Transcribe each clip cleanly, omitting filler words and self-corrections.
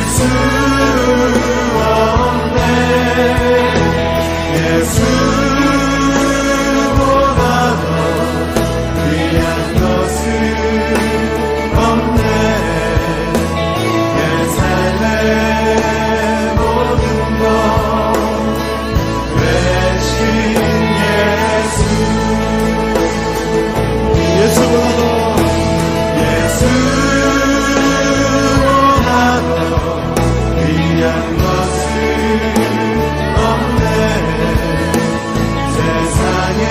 수 없네. 예수보다 더 귀한 것은 없네. 내 삶의 모든 것 대신 예수. 예수보다 더 귀한 것은 없네. 세상에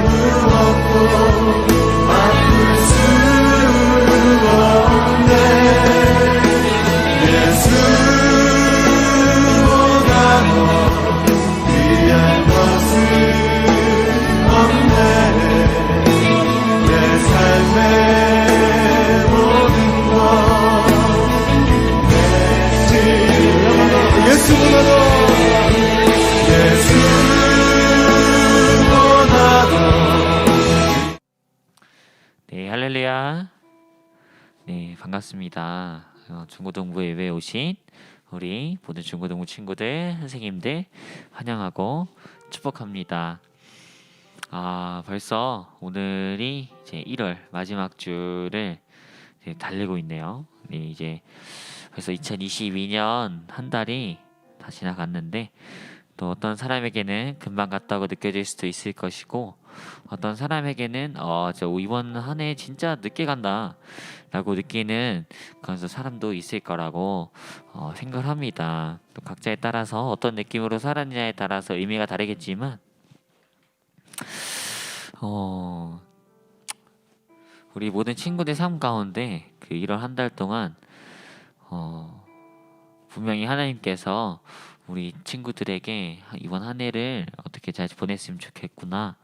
무엇도 바꿀 수 없네. 예수보다 더 귀한 것은 없네. 내 삶의 모든 것 예수보다 더. 네, 할렐루야. 네, 반갑습니다. 중고등부 예배에 오신 우리 모든 중고등부 친구들, 선생님들 환영하고 축복합니다. 벌써 오늘이 이제 1월 마지막 주를 달리고 있네요. 네, 이제 벌써 2022년 한 달이 다 지나갔는데, 또 어떤 사람에게는 금방 갔다고 느껴질 수도 있을 것이고, 어떤 사람에게는 이번 한 해 진짜 늦게 간다 라고 느끼는 그런 사람도 있을 거라고 생각을 합니다. 또 각자에 따라서 어떤 느낌으로 살았느냐에 따라서 의미가 다르겠지만, 우리 모든 친구들 삶 가운데 그 1월 한 달 동안 분명히 하나님께서 우리 친구들에게 이번 한 해를 어떻게 잘 보냈으면 좋겠구나,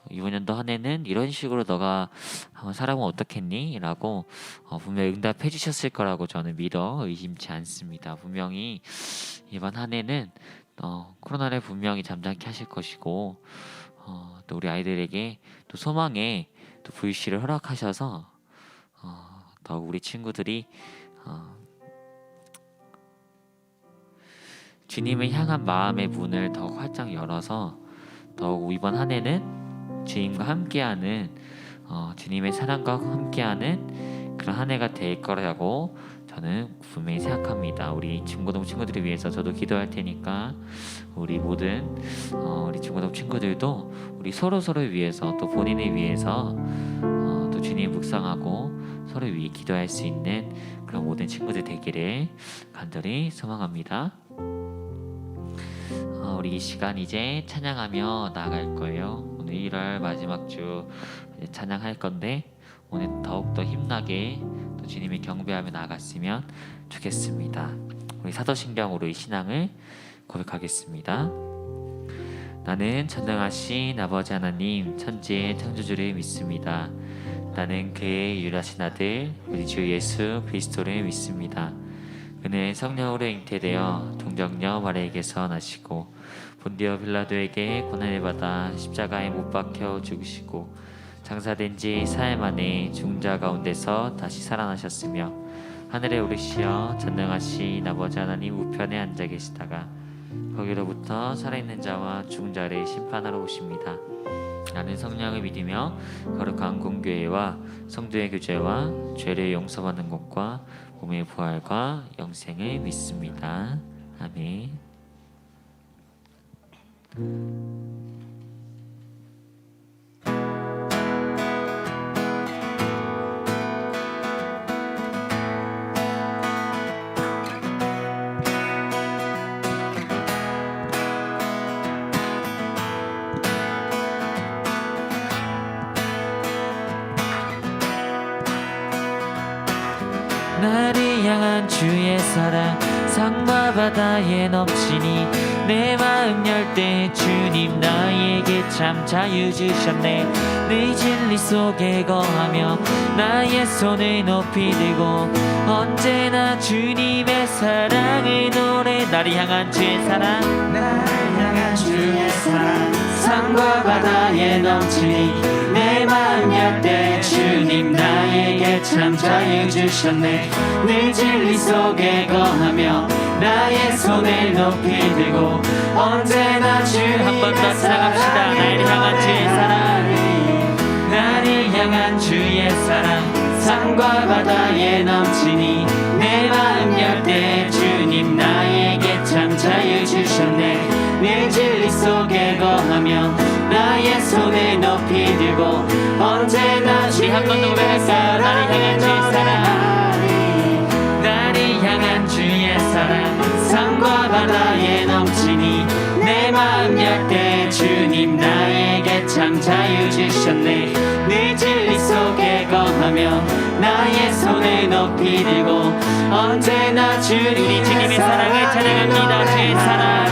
이번 연도 한 해는 이런 식으로 너가 한번 살아보면 어떻겠니? 라고 분명히 응답해 주셨을 거라고 저는 믿어 의심치 않습니다. 분명히 이번 한 해는 코로나를 분명히 잠잠케 하실 것이고, 또 우리 아이들에게 또 소망의 또 불씨를 허락하셔서 더욱 우리 친구들이 주님을 향한 마음의 문을 더욱 활짝 열어서 더욱 이번 한 해는 주님과 함께하는 주님의 사랑과 함께하는 그런 한 해가 될 거라고 저는 분명히 생각합니다. 우리 중고등 친구들을 위해서 저도 기도할 테니까 우리 모든 우리 중고등 친구들도 우리 서로를 위해서 또 본인을 위해서 또 주님 묵상하고 서로 위해 기도할 수 있는 그런 모든 친구들 되기를 간절히 소망합니다. 우리 이 시간 이제 찬양하며 나아갈 거예요. 오늘 1월 마지막 주 찬양할 건데, 오늘 더욱더 힘나게 또 주님의 경배하며 나아갔으면 좋겠습니다. 우리 사도신경으로 이 신앙을 고백하겠습니다. 나는 전능하신 아버지 하나님 천지의 창조주를 믿습니다. 나는 그의 유일하신 아들 우리 주 예수 그리스도를 믿습니다. 그는 성령으로 잉태되어 동정녀 마리아에게서 나시고 본디오 빌라도에게 고난을 받아 십자가에 못 박혀 죽으시고 장사된 지 4일 만에 죽은 자 가운데서 다시 살아나셨으며 하늘에 오르시어 전능하신 아버지 하나님 우편에 앉아 계시다가 거기로부터 살아있는 자와 죽은 자를 심판하러 오십니다. 나는 성령을 믿으며 거룩한 공교회와 성도의 교제와 죄를 용서받는 것과 몸의 부활과 영생을 믿습니다. 아멘. 나를 향한 주의 사랑 산과 바다에 넘치니 내 마음 열 때 주님 나에게 참 자유 주셨네. 내 진리 속에 거하며 나의 손을 높이 들고 언제나 주님의 사랑을 노래. 나를 향한 주의 사랑 나를 향한 주의 사랑 산과 바다에 넘치니 내 마음 열 때 주님 나에게 참 자유 주셨네. 늘 진리 속에 거하며 나의 손을 높이 들고 언제나 주님의 한 번 더 찬양합시다. 나를 향한 주의 사랑, 나를 향한 주의 사랑 산과 바다에 넘치니 내 마음 열 때 주님 나에게 참 자유 주셨네. 늘 진리 속에 거하며 나의 손을 높이 들고 언제나 우리 한 번 더 고백할까요? 나를 향한 주의 사랑, 나를 향한 주의 사랑 산과 바다에 넘치니 내 마음 열 때 주님 나에게 참 자유 주셨네. 늘 진리 속에 거하며 나의 손을 높이 들고 언제나 우리 주님의 사랑을 찬양합니다. 주의 사랑,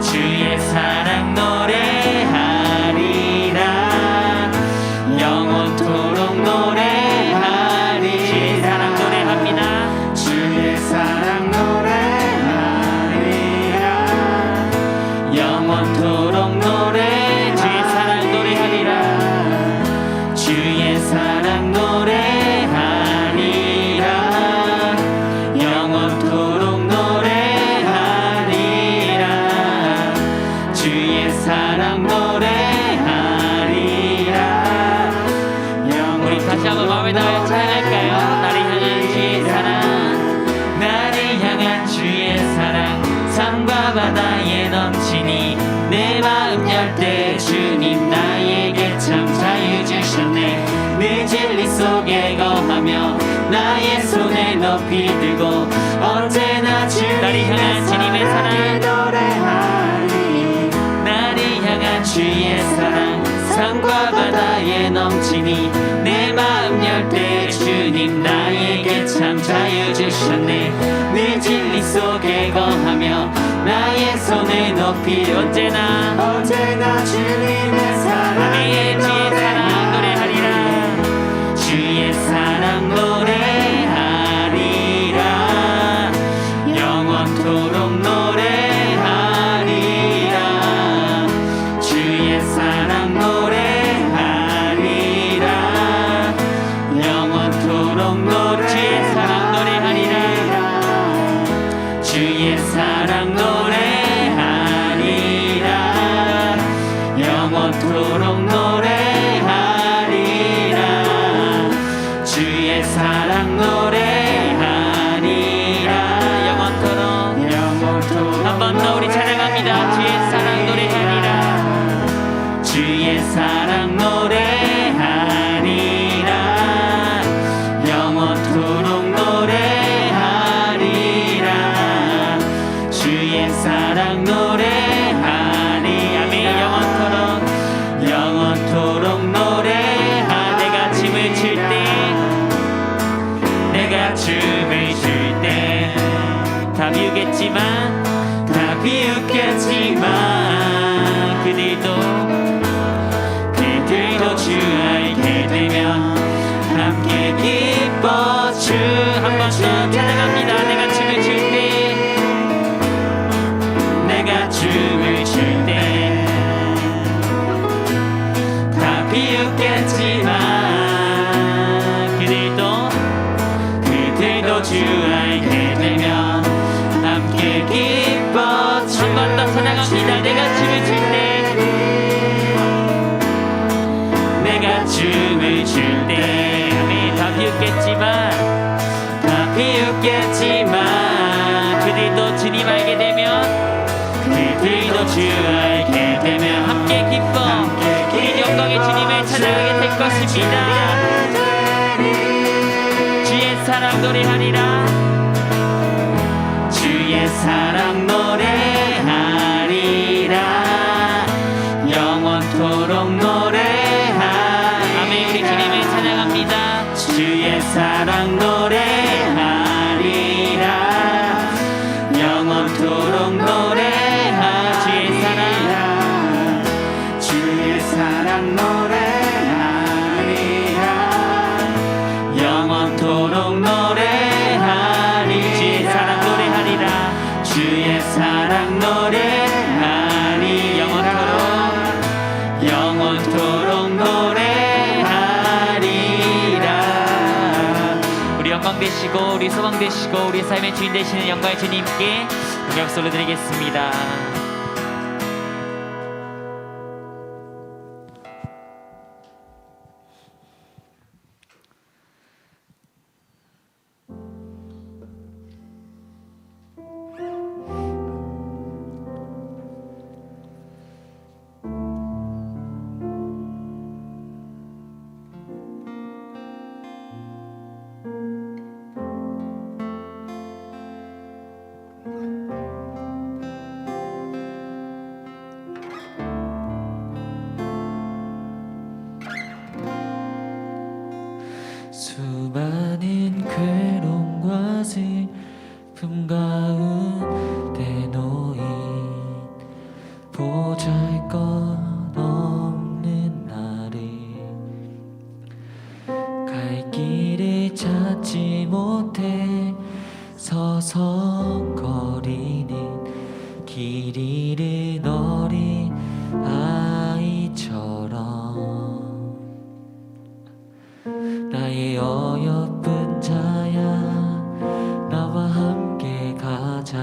주의 사랑 노래하리라 영원토록 노래하리라. 주의 사랑 노래합니다. 주의 사랑 노래하리라 영원토록 노래. 주의 사랑 노래하리라. 주의 사랑 노래하리라 영원토록 노래하리라. 주의 사랑 노래하리라 우리 다시 한번 마음을 다하여 찬양할까요? 나를 향한 주의 사랑, 나를 향한 주의 사랑 산과 바다에 넘치니 내 마음 열 때 주님 나에게 참 자유 주셨네. 늘 진리 속에 거하며 나의 손을 높이 들고 언제나 나를 향한 주님의 사랑, 노래하리. 나를 향한 주의 사랑 산과 바다에 넘치니 내 마음 열 때 주님 나에게 참 자유 주셨네. 늘 진리 속에 거하며 나의 손을 높이 언제나 주님의 사랑 아멘. 주의 사랑 노래하리라. 주의 사랑 노래하리라 영원토록 노래하리라. 주의 사랑 노래하리라 영원토록 노래. 주의 사랑 노래하리라. 주의 사랑 노래하리라 영원토록 노래하리라. 주의 사랑 노래하리라 영원토록. 한 번 더 우리 찬양합니다. 주의 사랑 노래하리라. 주의 사랑 노래하리라 영원토록 노래하리라. 주의 사랑 노래하리라 아멘. 영원토록 노래하리라. 내가 춤을 출 때, 내가 춤을 출 때 다 비우겠지만 다 비웃겠지만 그들도 주 알게 되면 함께 기뻐 주. 한 번 더 찬양합니다. 내가 춤을 출 때, 내가 춤을 출 때 다 비웃겠지만 그들도 주 알게 되면 함께 기뻐 주. 한 번 더 찬양합니다. 내가 춤을 출 때, 내가 춤을 출 때 아멘. 다 비웃겠지만 다 비웃겠지만 그들도 주님 알게 되면 그들도 주 알게 되면 함께 기뻐 우리 영광의 주님을 찬양하게 될 것입니다. 주의 사랑 노래하리라. 주의 사랑 노래하리라 영원토록 노래하리라. 아멘. 우리 주님을 찬양합니다. 주의 사랑 노래하리라 영원토록 노래하리라. 주의 사랑, 주의 사랑 노래하리라 영원토록 노래하리라. 주의 사랑 노래하리라. 주의 사랑 영광 되시고 우리 소망 되시고 우리 삶의 주인 되시는 영광의 주님께 박수 올려드리겠습니다. 수많은 괴로움과 슬픔 가운데 놓인 보잘것없는 나를 갈 길을 찾지 못해 서성거리는 길 잃은 어린 아이처럼 나의 어여쁜 자야 나와 함께 가자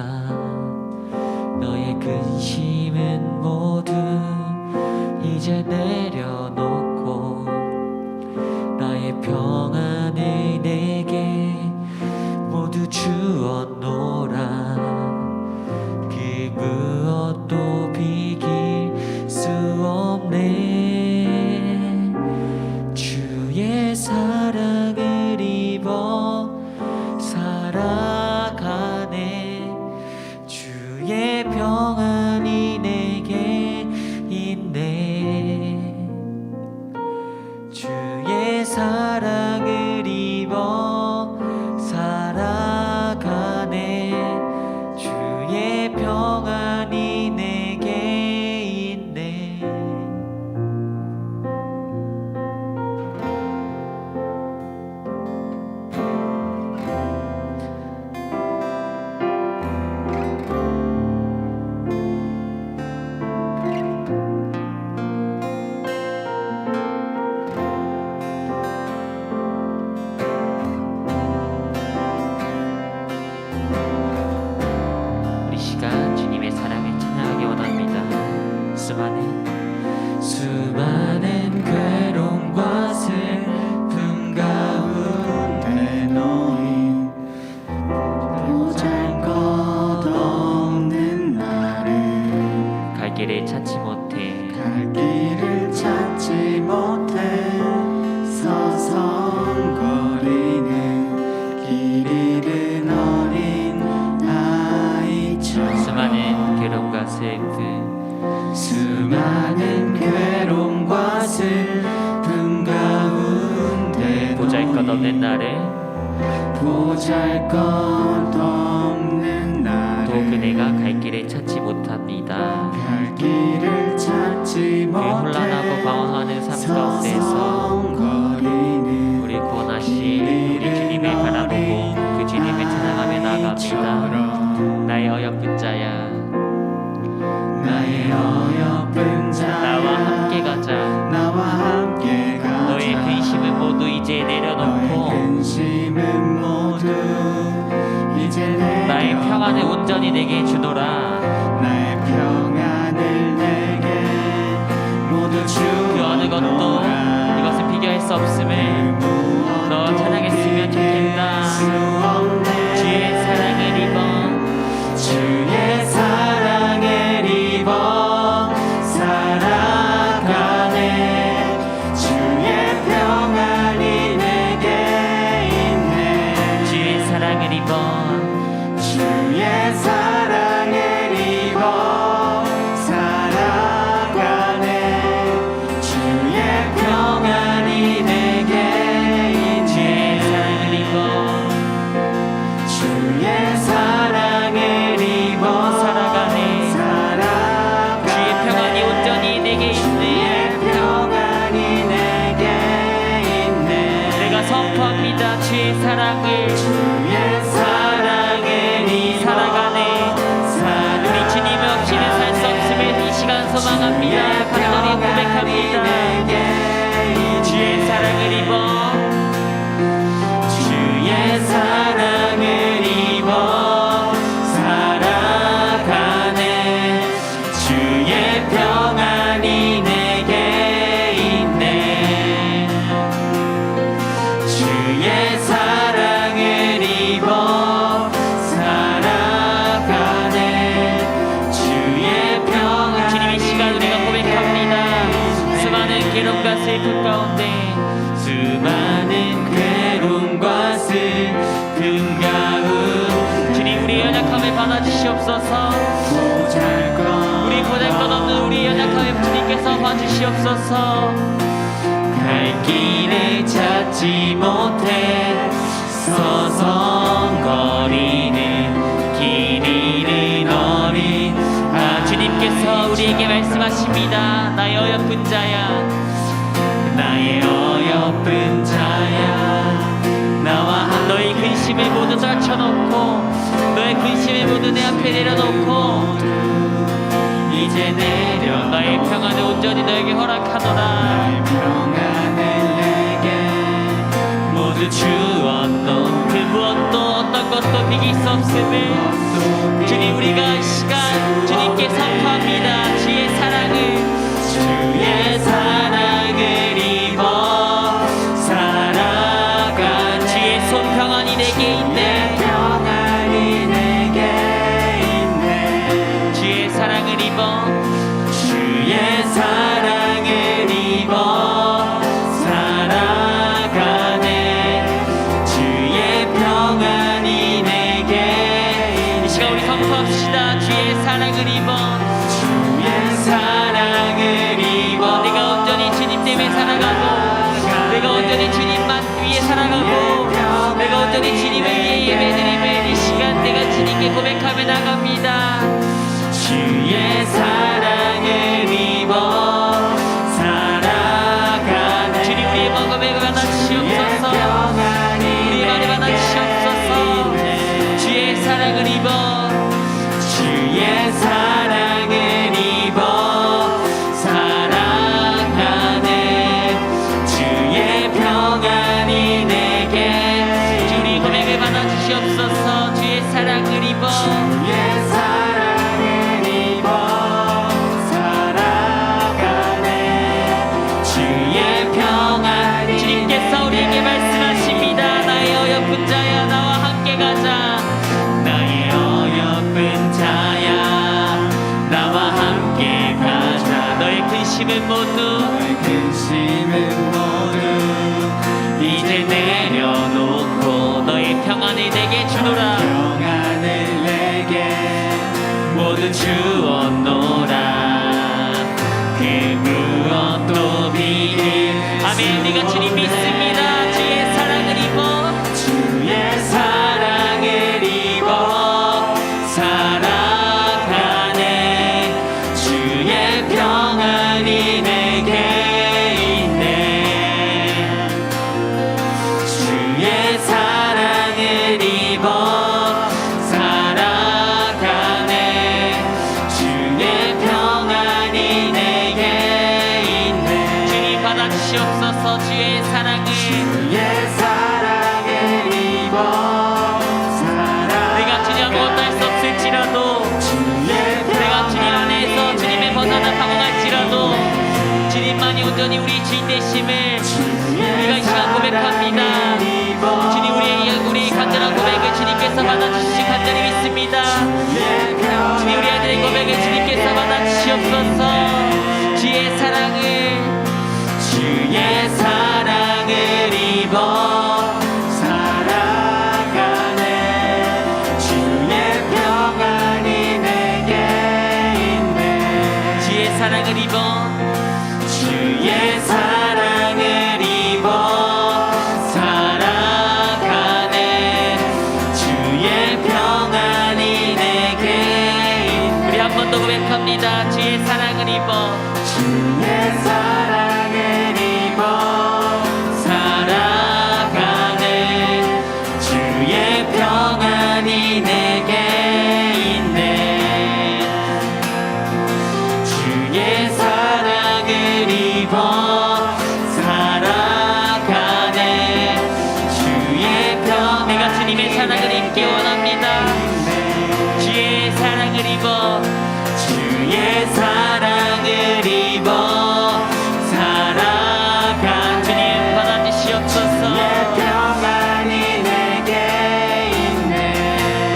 너의 근심은 모두 이제 내려놓고 나의 평안을 내게 모두 주었노라 그 무엇도 비길 수 없네 주의 사랑을 입어 살아가네 주의 평안이 내게 있네 주의 사랑을 입어 살아가네 주의 평안이 내게 있네 우리 시간 주님의 사랑을 찬양하기 원합니다. 수많은 괴로움과 슬픔 가운데 놓인 보잘것없는 나를 갈 길을 찾지 못해 갈 길을 찾지 못해 서성거리는 길 잃은 어린 아이처럼 수많은 괴로움과 슬픔 수많은 괴로움과 슬픔 가운데 보잘것없는 나를 보잘것없는 나를 또 그네가 갈 길을 찾지 못합니다. 갈 길을 찾지 그 못해 혼란하고 방황하는 삶 가운데서 서성거리는 우리 구원하신 우리 주님을 바라보고 그 주님을 찬양하며 나아갑니다. 나의 어여쁜 자야 나의 어여쁜 자야 나와 함께 가자 나와 함께 가자 너의 근심은 모두 이제 너의 내려놓고 근심은 모두 이제 나의 내려놓고 평안을 온전히 내게 주노라 나의 평안을 내게 모두 주어라 그 어느 것도 이것을 비교할 수 없음을 너 찬양했으면 좋겠다 주의 사랑을 입어 주의 사랑을 입어 살아가네 주의 평안이 내게 있네 주의 사랑을 입어 주의 사랑을 입어 살아가네 주의 평안이 내게 있네 주의 사랑을 입어 주의 사랑을 입어 살아가네 주의 평안이 온전히 내게 있네 평안이 내게 있네 내가 선포합니다 주의 사랑을 주의 사랑을 입어 살아가네 주시옵소서. 우리 보잘것없는 우리 연약함에 주님께서 봐주시옵소서. 갈 길을 찾지 못해 서성거리는 길 잃은 어린 주님께서 우리에게 말씀하십니다. 나의 어여쁜 자야, 나의 어여쁜 자야 나와 너의 근심을 모두 떨쳐놓고 너의 근심을 모두 내 앞에 내려놓고 이제 내려 나의 평안을 온전히 너에게 허락하노라. 평안을 내게 모두 주었노 그 무엇도 어떤 것도 비길 수 없음을 주님, 우리가 이 시간 주님께 선포합니다. 주의 사랑을, 주의 사랑을 입어 살아가네 주의 손 평안이 내게 있네. 평안이 내게 있네 주의 사랑을 입어 주의 사랑을 입어 살아가네 주의 평안이 내게 이 시간 우리 선포합시다. 주의 사랑을 입어 주의 사랑을 입어 내가 온전히 주님 때문에 살아가고 내가 온전히 주님만 위해 살아가고 내가 온전히 주님을 위해 예배드림을 이 시간 내가 주님께 고백하며 나갑니다. 주의 사랑을 입어 살아가네 주님, 우리의 마음을 받아주시옵소서. 우리의 말을 받아주시옵소서. 주의 사랑을 입어 주의 사랑을 입어 살아가네 주의 평안이 내게 주님 고백을 받아주시옵소서. 주의 사랑을 입어 주의 사랑을 입어 살아가네 주의 평안이 주님께서 우리에게 말씀하십니다. 나의 어여쁜 자야, 나와 함께 가자. 나의 어여쁜 자야 나와 함께 가자 너의 근심은 모두 너의 근심은 모두 이제 내려놓고 너의 평안을 내게 주노라. 평안을 내게 모두 주었노라 그 무엇도 비길 아멘. 우리가 주님 믿습니다. 주의 사랑을 입어 주의 사랑을 입어 살아가네 주의 평안이 내게 있네 주의 사랑을 입어 살아가네 주의 평안이 내게 있네 주님 받아주시옵소서. 주의 사랑을 주의 사랑을 입어 살아가네 내가 주님 아무것도 할 수 없을지라도 내가 주님 안에서 주님의 벗어나 방황할지라도 주님만이 온전히 우리 주인 되심을 우리가 이 시간 고백합니다. 주님, 우리 간절한 고백을 주님께서 받아주시기 간절히 믿습니다. 주님, 우리 아들의 고백을 주님께서 받아주시옵소서. 주의 사랑을 주의 사랑을 입어 살아가네 주의 평안이 내게 있네 주의 사랑을 입어 주의 사랑을 입어 살아가네 주의 평안이 내게 있네 우리 한 번 더 고백합니다. 주의 사랑을 입어 주의 사랑을 입어 살아가네 주의 평안이 내게 있네 주의 사랑을 입어 살아가네 주의 평안이 내가 주님의 사랑을 입기 원합니다. 주의 사랑을 입어 주의 사랑을 입어 살아가 주님 받아주시옵소서. 평안이 내게 있네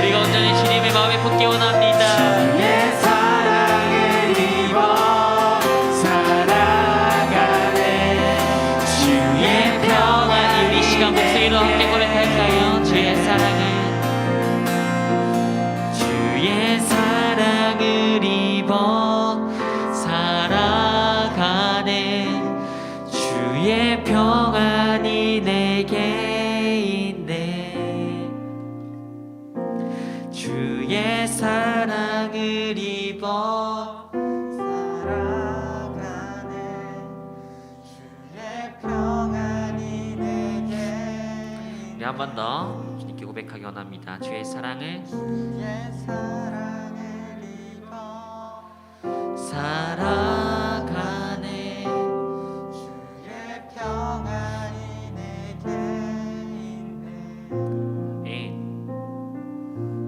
우리가 온전히 주님의 마음에 품기 원합니다. 주의 사랑을 입어 살아가네 주의 평안이 우리 이 시간 목소리로 함께 고백할까요? 주의 사랑을 주의 사랑을 주의 사랑을 입어 살아가네 주의 평안이 내게 우리 한 번 더 주님께 고백하기 원합니다. 주의 사랑을 주의 사랑을 입어 살아가네. 주의 평안이 내게 있네 네.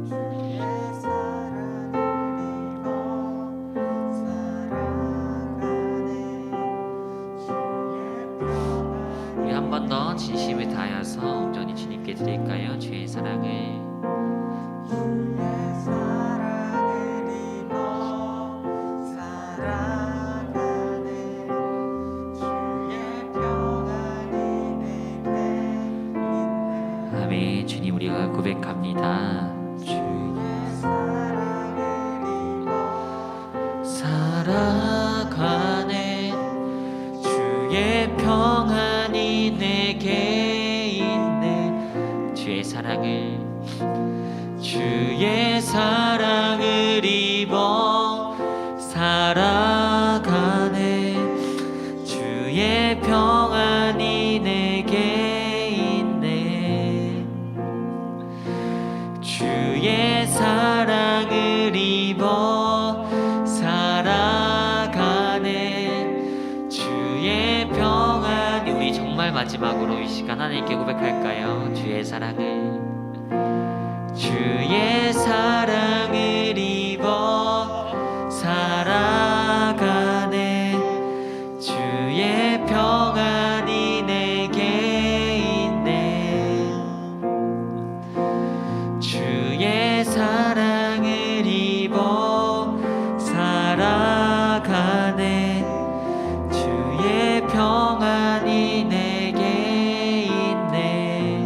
주의 사랑을 입어 살아가네 주의 평안이 우리 한 번 더 진심을 다하여서 온전히 주님께 드릴까요? 주의 사랑을 주의 사랑을 입어 살아가네 주의 평안이 내게 있네 아멘. 주님 우리가 고백합니다. 주의 사랑을 입어 살아가네 주의 평안이 내게 있네. 주의 사랑을 입어 살아가네 주의 평안이 내게 있네. 주의 사랑을 입어 살아가네 주의 평안이. 우리 정말 마지막으로 이 시간 하나님께 고백할까요? 주의 사랑을 입어 살아가네 주의 평안이 내게 있네. 주의 사랑을 입어 살아가네 주의 평안이 내게 있네.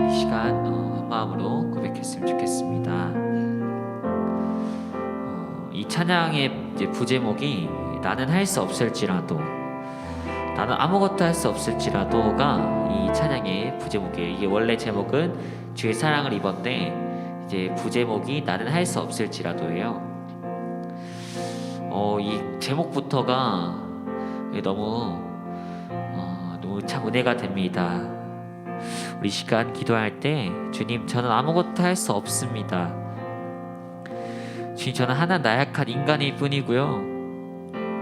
이 시간 한 마음으로 고백했으면 좋겠습니다. 이 찬양의 이제 부제목이 나는 할 수 없을지라도, 나는 아무것도 할 수 없을지라도가 이 찬양의 부제목이에요. 이게 원래 제목은 주의 사랑을 입었는데 이제 부제목이 나는 할 수 없을지라도예요. 이 제목부터가 너무 참 은혜가 됩니다. 우리 시간 기도할 때 주님 저는 아무것도 할 수 없습니다. 주님 저는 하나 나약한 인간일 뿐이고요.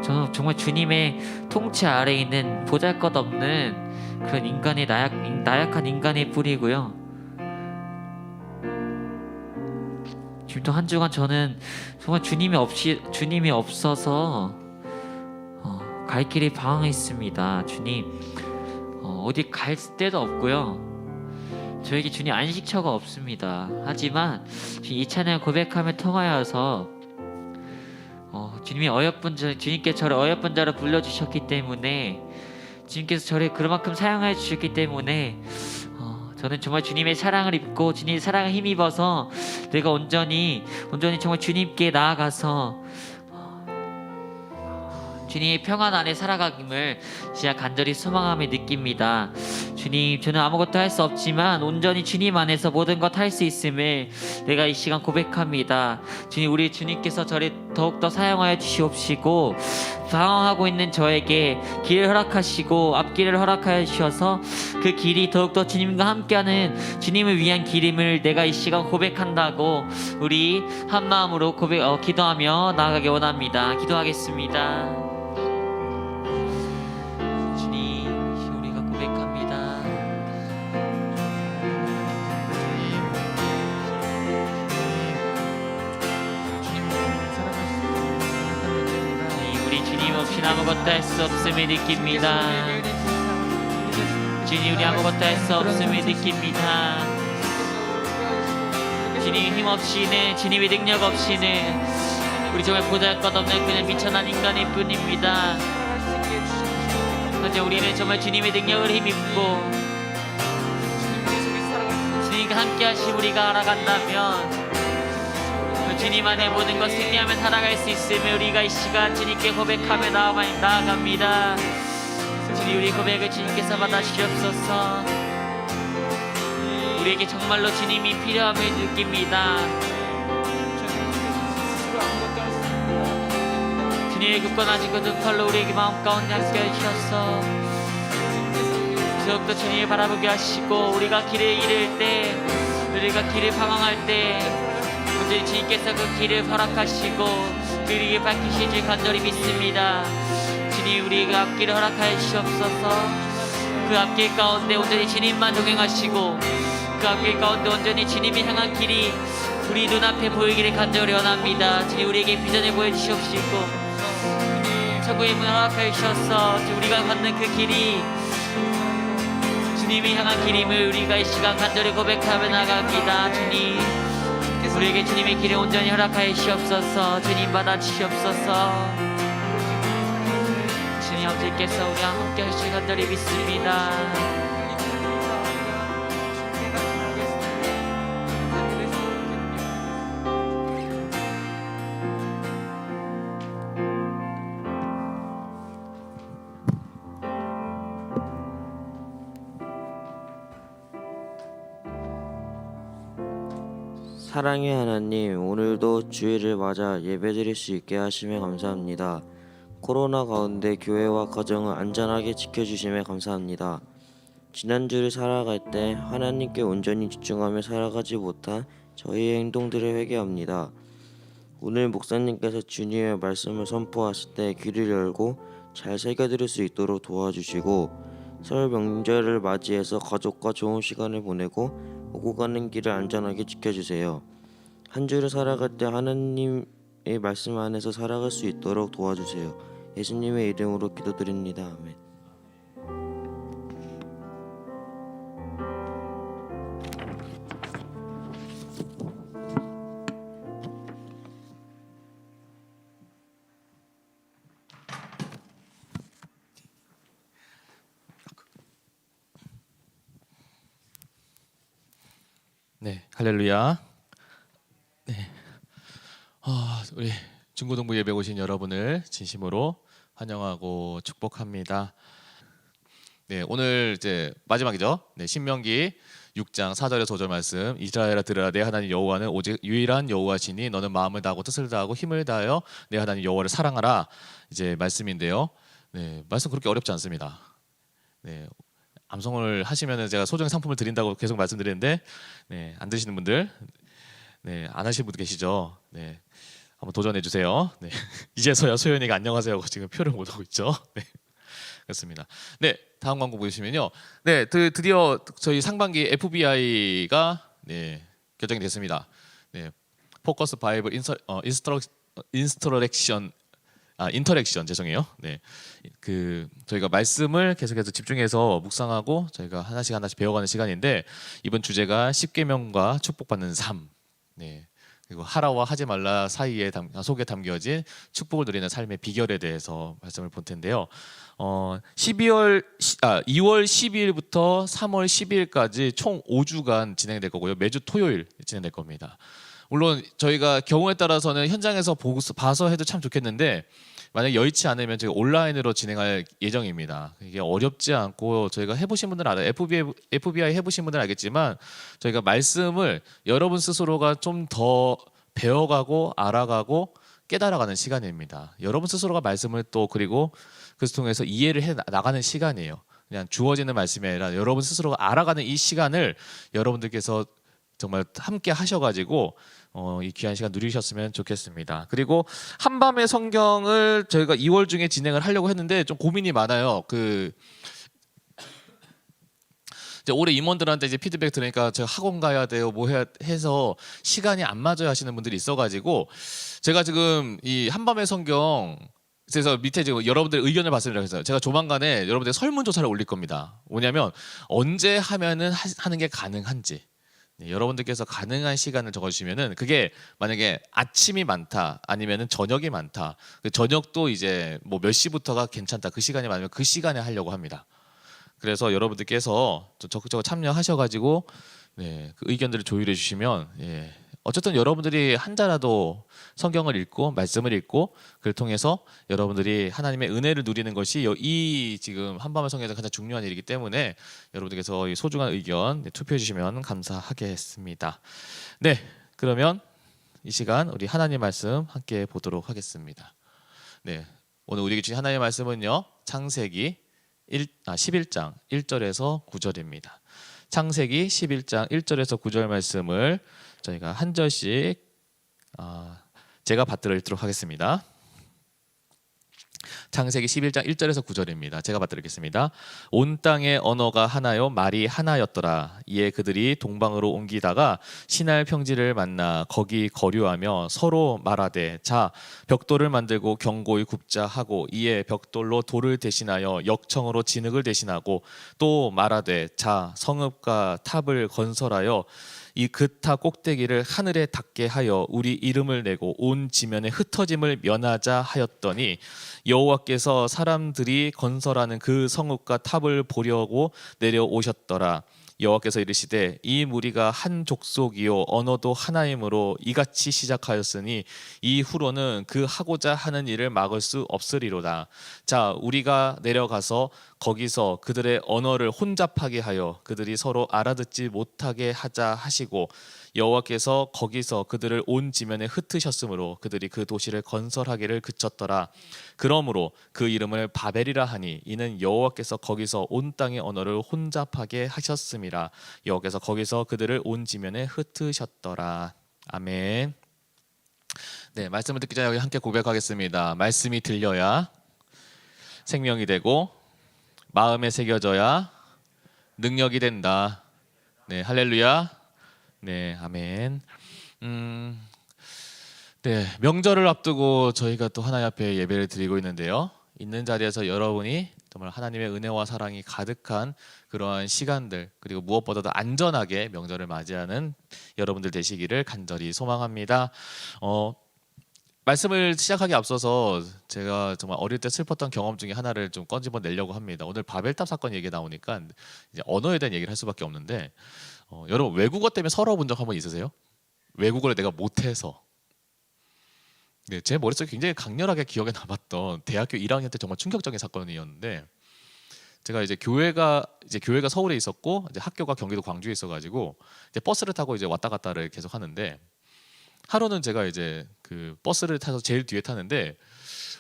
저는 정말 주님의 통치 아래에 있는 보잘것없는 그런 인간의 나약한 인간일 뿐이고요. 지금 또 한 주간 저는 정말 주님이 없어서 갈 길이 방황했습니다. 주님 어디 갈 데도 없고요. 저에게 주님 안식처가 없습니다. 하지만 이 찬양 고백함을 통하여서 주님께 저를 어여쁜 자로 불러주셨기 때문에, 주님께서 저를 그만큼 사랑해 주셨기 때문에 저는 정말 주님의 사랑을 입고 주님의 사랑을 힘입어서 내가 온전히 정말 주님께 나아가서 주님의 평안 안에 살아가김을 진짜 간절히 소망함에 느낍니다. 주님 저는 아무것도 할 수 없지만 온전히 주님 안에서 모든 것 할 수 있음을 내가 이 시간 고백합니다. 주님 우리 주님께서 저를 더욱더 사용하여 주시옵시고 방황하고 있는 저에게 길을 허락하시고 앞길을 허락하여 주셔서 그 길이 더욱더 주님과 함께하는 주님을 위한 길임을 내가 이 시간 고백한다고 우리 한마음으로 기도하며 나아가기 원합니다. 기도하겠습니다. 아무것도 할 수 없음을 느낍니다. 주님 우리 아무것도 할 수 없음을 느낍니다. 주님 힘 없이는, 주님의 능력 없이는 우리 정말 보잘것없는 그냥 미천한 인간일 뿐입니다. 그런데 우리는 정말 주님의 능력을 힘입고 주님과 함께 하시 우리가 알아간다면 주님 안에 모든 것 승리하며 살아갈 수 있으며 우리가 이 시간 주님께 고백하며 나아갑니다. 주님 우리 고백을 주님께서 받아주시옵소서. 우리에게 정말로 주님이 필요함을 느낍니다. 스스로 아무것도 할 수 없는 주님의 굳건하신 그 두 팔로 우리에게 마음 가운데 함께 하셔서 더욱더 주님을 바라보게 하시고 우리가 길을 잃을 때 우리가 길을 방황할 때 온전히 주님께서 그 길을 허락하시고 그 길을 밝히실 줄 간절히 믿습니다. 주님 우리에게 앞길을 허락하여 주시옵소서. 그 앞길 가운데 온전히 주님만 동행하시고 그 앞길 가운데 온전히 주님이 향한 길이 우리 눈앞에 보이기를 간절히 원합니다. 주님 우리에게 비전을 보여주시옵시고 천국의 문을 허락하여 주셔서 우리가 걷는 그 길이 주님이 향한 길임을 우리가 이 시간 간절히 고백하며 나갑니다. 주님 우리에게 주님의 길을 온전히 허락하여 주시옵소서. 주님 받아주시옵소서. 주님 아버지께서 우리와 함께 하실 간절히 믿습니다. 사랑의 하나님, 오늘도 주일을 맞아 예배드릴 수 있게 하심에 감사합니다. 코로나 가운데 교회와 가정을 안전하게 지켜주심에 감사합니다. 지난주를 살아갈 때 하나님께 온전히 집중하며 살아가지 못한 저희의 행동들을 회개합니다. 오늘 목사님께서 주님의 말씀을 선포하실 때 귀를 열고 잘 새겨들을 수 있도록 도와주시고 설 명절을 맞이해서 가족과 좋은 시간을 보내고 오고 가는 길을 안전하게 지켜주세요. 한 주를 살아갈 때 하나님의 말씀 안에서 살아갈 수 있도록 도와주세요. 예수님의 이름으로 기도드립니다. 아멘. 네, 할렐루야. 네, 우리 중고등부 예배 오신 여러분을 진심으로 환영하고 축복합니다. 네, 오늘 이제 마지막이죠. 네, 신명기 6장 4절에서 5절 말씀. 이스라엘아 들으라, 내 하나님 여호와는 오직 유일한 여호와시니 너는 마음을 다하고 뜻을 다하고 힘을 다하여 내 하나님 여호와를 사랑하라. 이제 말씀인데요. 네, 말씀 그렇게 어렵지 않습니다. 네. 암송을 하시면은 제가 소정의 상품을 드린다고 계속 말씀드리는데, 네, 안 드시는 분들, 네, 안 하시는 분들 계시죠. 네, 한번 도전해 주세요. 네, 이제서야 소연이가 안녕하세요 하고 지금 표를 못 하고 있죠. 네, 그렇습니다. 네, 다음 광고 보시면요, 네, 드디어 저희 상반기 FBI가 네 결정이 됐습니다. 네, 포커스 바이블 인터랙션 죄송해요. 네, 그 저희가 말씀을 계속해서 집중해서 묵상하고 저희가 하나씩 배워가는 시간인데 이번 주제가 십계명과 축복받는 삶. 네, 그리고 하라와 하지 말라 사이에 속에 담겨진 축복을 누리는 삶의 비결에 대해서 말씀을 볼 텐데요. 2월 12일부터 3월 12일까지 총 5주간 진행될 거고요. 매주 토요일 진행될 겁니다. 물론 저희가 경우에 따라서는 현장에서 봐서 해도 참 좋겠는데 만약 여의치 않으면 저희가 온라인으로 진행할 예정입니다. 이게 어렵지 않고 저희가 해보신 분들은 알아요. FBI 해보신 분들은 알겠지만 저희가 말씀을 여러분 스스로가 좀 더 배워가고 알아가고 깨달아가는 시간입니다. 여러분 스스로가 말씀을 또 그리고 그것을 통해서 이해를 해 나가는 시간이에요. 그냥 주어지는 말씀이 아니라 여러분 스스로가 알아가는 이 시간을 여러분들께서 정말 함께 하셔가지고 이 귀한 시간 누리셨으면 좋겠습니다. 그리고 한밤의 성경을 저희가 2월 중에 진행을 하려고 했는데 좀 고민이 많아요. 이제 올해 임원들한테 이제 피드백 들으니까 제가 학원 가야 돼요, 뭐 해야 해서 시간이 안 맞아요 하시는 분들이 있어가지고 제가 지금 이 한밤의 성경 그래서 밑에 지금 여러분들 의견을 받습니다. 그래서 제가 조만간에 여러분들 설문조사를 올릴 겁니다. 뭐냐면 언제 하면은 하는 게 가능한지. 네, 여러분들께서 가능한 시간을 적어주시면은 그게 만약에 아침이 많다 아니면은 저녁이 많다 그 저녁도 이제 뭐 몇 시부터가 괜찮다 그 시간이 많으면 그 시간에 하려고 합니다. 그래서 여러분들께서 적극적으로 참여하셔가지고 네, 그 의견들을 조율해 주시면 예, 어쨌든 여러분들이 한자라도 성경을 읽고 말씀을 읽고 그를 통해서 여러분들이 하나님의 은혜를 누리는 것이 이 지금 한밤의 성경에서 가장 중요한 일이기 때문에 여러분들께서 이 소중한 의견 투표해 주시면 감사하겠습니다. 네, 그러면 이 시간 우리 하나님 말씀 함께 보도록 하겠습니다. 네, 오늘 우리에게 주신 하나님의 말씀은요, 창세기 11장 1절에서 9절입니다. 창세기 11장 1절에서 9절 말씀을 저희가 한 절씩 제가 받들어 읽도록 하겠습니다. 창세기 11장 1절에서 9절입니다. 제가 받들겠습니다. 온 땅의 언어가 하나요 말이 하나였더라. 이에 그들이 동방으로 옮기다가 시날 평지를 만나 거기 거류하며 서로 말하되 자 벽돌을 만들고 견고히 굽자 하고 이에 벽돌로 돌을 대신하여 역청으로 진흙을 대신하고 또 말하되 자 성읍과 탑을 건설하여 이 그 탑 꼭대기를 하늘에 닿게 하여 우리 이름을 내고 온 지면에 흩어짐을 면하자 하였더니 여호와께서 사람들이 건설하는 그 성읍과 탑을 보려고 내려오셨더라. 여호와께서 이르시되 이 무리가 한 족속이요 언어도 하나이므로 이같이 시작하였으니 이후로는 그 하고자 하는 일을 막을 수 없으리로다. 자 우리가 내려가서 거기서 그들의 언어를 혼잡하게 하여 그들이 서로 알아듣지 못하게 하자 하시고 여호와께서 거기서 그들을 온 지면에 흩으셨으므로 그들이 그 도시를 건설하기를 그쳤더라. 그러므로 그 이름을 바벨이라 하니 이는 여호와께서 거기서 온 땅의 언어를 혼잡하게 하셨음이라. 여호와께서 거기서 그들을 온 지면에 흩으셨더라. 아멘. 네, 말씀을 듣기 전에 여기 함께 고백하겠습니다. 말씀이 들려야 생명이 되고 마음에 새겨져야 능력이 된다. 네, 할렐루야. 네, 아멘. 네, 명절을 앞두고 저희가 또 하나님 앞에 예배를 드리고 있는데요. 있는 자리에서 여러분이 정말 하나님의 은혜와 사랑이 가득한 그러한 시간들 그리고 무엇보다도 안전하게 명절을 맞이하는 여러분들 되시기를 간절히 소망합니다. 말씀을 시작하기 앞서서 제가 정말 어릴 때 슬펐던 경험 중에 하나를 좀 꺼집어 내려고 합니다. 오늘 바벨탑 사건 얘기 나오니까 이제 언어에 대한 얘기를 할 수밖에 없는데 여러분 외국어 때문에 서러운 적 한번 있으세요? 외국어를 내가 못해서. 네, 제 머릿속에 굉장히 강렬하게 기억에 남았던 대학교 1학년 때 정말 충격적인 사건이었는데 제가 이제 교회가 서울에 있었고 이제 학교가 경기도 광주에 있어가지고 이제 버스를 타고 이제 왔다 갔다를 계속 하는데 하루는 제가 이제 그 버스를 타서 제일 뒤에 타는데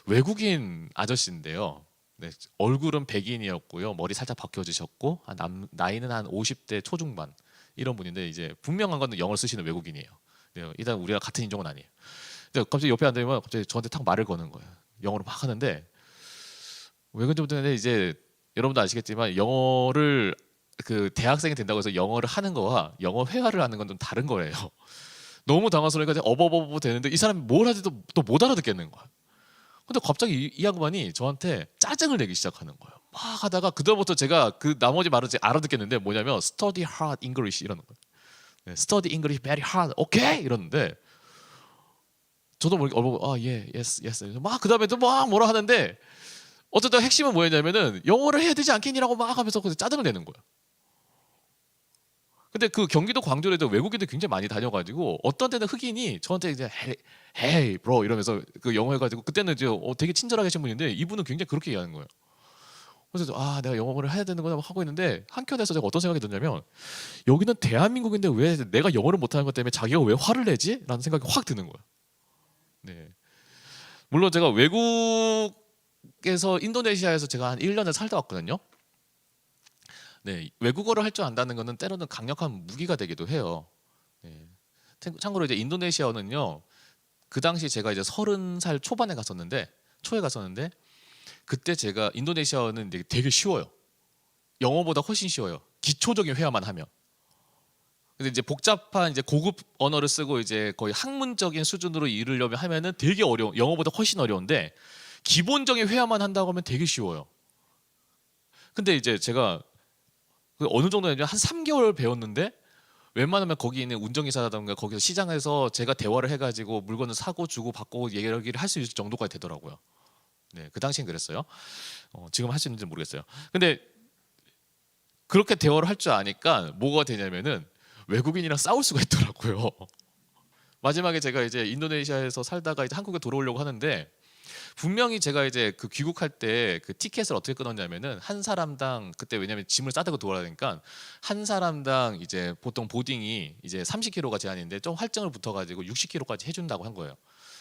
외국인 아저씨인데요. 네, 얼굴은 백인이었고요, 머리 살짝 벗겨지셨고 나이는 한 50대 초중반 이런 분인데 이제 분명한 건 영어를 쓰시는 외국인이에요. 네, 일단 우리가 같은 인종은 아니에요. 근데 갑자기 옆에 앉으면 갑자기 저한테 탁 말을 거는 거예요. 영어로 막 하는데 왜 그런지 모르겠는데 이제 여러분도 아시겠지만 영어를 그 대학생이 된다고 해서 영어를 하는 거와 영어 회화를 하는 건 좀 다른 거예요. 너무 당황스러우니까 어버버버 되는데 이 사람이 뭘 하지도 또 못 알아듣겠는 거야. 근데 갑자기 이 양반이 저한테 짜증을 내기 시작하는 거예요. 막 하다가 그다음부터 제가 그 나머지 말을 알아듣겠는데 뭐냐면 study hard English 이러는 거예요. 네, study English very hard. 오케이 이러는데 저도 모르게 yes 막 그다음에도 막 뭐라 하는데 어쨌든 핵심은 뭐였냐면은 영어를 해야 되지 않겠니라고 막 하면서 짜증을 내는 거예요. 근데 그 경기도 광주에도 외국인들 굉장히 많이 다녀가지고 어떤 때는 흑인이 저한테 이제 hey bro 이러면서 그 영어 해가지고 그때는 이제 되게 친절하게 하신 분인데 이분은 굉장히 그렇게 얘기하는 거예요. 그래서 내가 영어를 해야 되는 거나 하고 있는데 한켠에서 제가 어떤 생각이 드냐면 여기는 대한민국인데 왜 내가 영어를 못하는 것 때문에 자기가 왜 화를 내지? 라는 생각이 확 드는 거예요. 네. 물론 제가 외국에서 인도네시아에서 제가 한 1년을 살다 왔거든요. 네, 외국어를 할 줄 안다는 것은 때로는 강력한 무기가 되기도 해요. 네. 참고로 이제 인도네시아어는요. 그 당시 제가 이제 30살 초반에 초에 갔었는데 그때 제가 인도네시아어는 되게 쉬워요. 영어보다 훨씬 쉬워요. 기초적인 회화만 하면. 근데 이제 복잡한 이제 고급 언어를 쓰고 이제 거의 학문적인 수준으로 이르려면 하면은 되게 어려워. 영어보다 훨씬 어려운데 기본적인 회화만 한다고 하면 되게 쉬워요. 근데 이제 제가 어느 정도냐면 한 3개월 배웠는데 웬만하면 거기 있는 운전기사라든가 거기서 시장에서 제가 대화를 해가지고 물건을 사고 주고 받고 얘기를 할 수 있을 정도까지 되더라고요. 네, 그 당시엔 그랬어요. 지금 할 수 있는지 모르겠어요. 근데 그렇게 대화를 할 줄 아니까 뭐가 되냐면은 외국인이랑 싸울 수가 있더라고요. 마지막에 제가 이제 인도네시아에서 살다가 이제 한국에 돌아오려고 하는데 분명히 제가 이제 그 귀국할 때 그 티켓을 어떻게 끊었냐면은 한 사람당 그때 왜냐면 짐을 싸들고 돌아야 되니까 한 사람당 이제 보통 보딩이 이제 30km가 제한인데 좀 할증을 붙어가지고 60km까지 해준다고 한 거예요.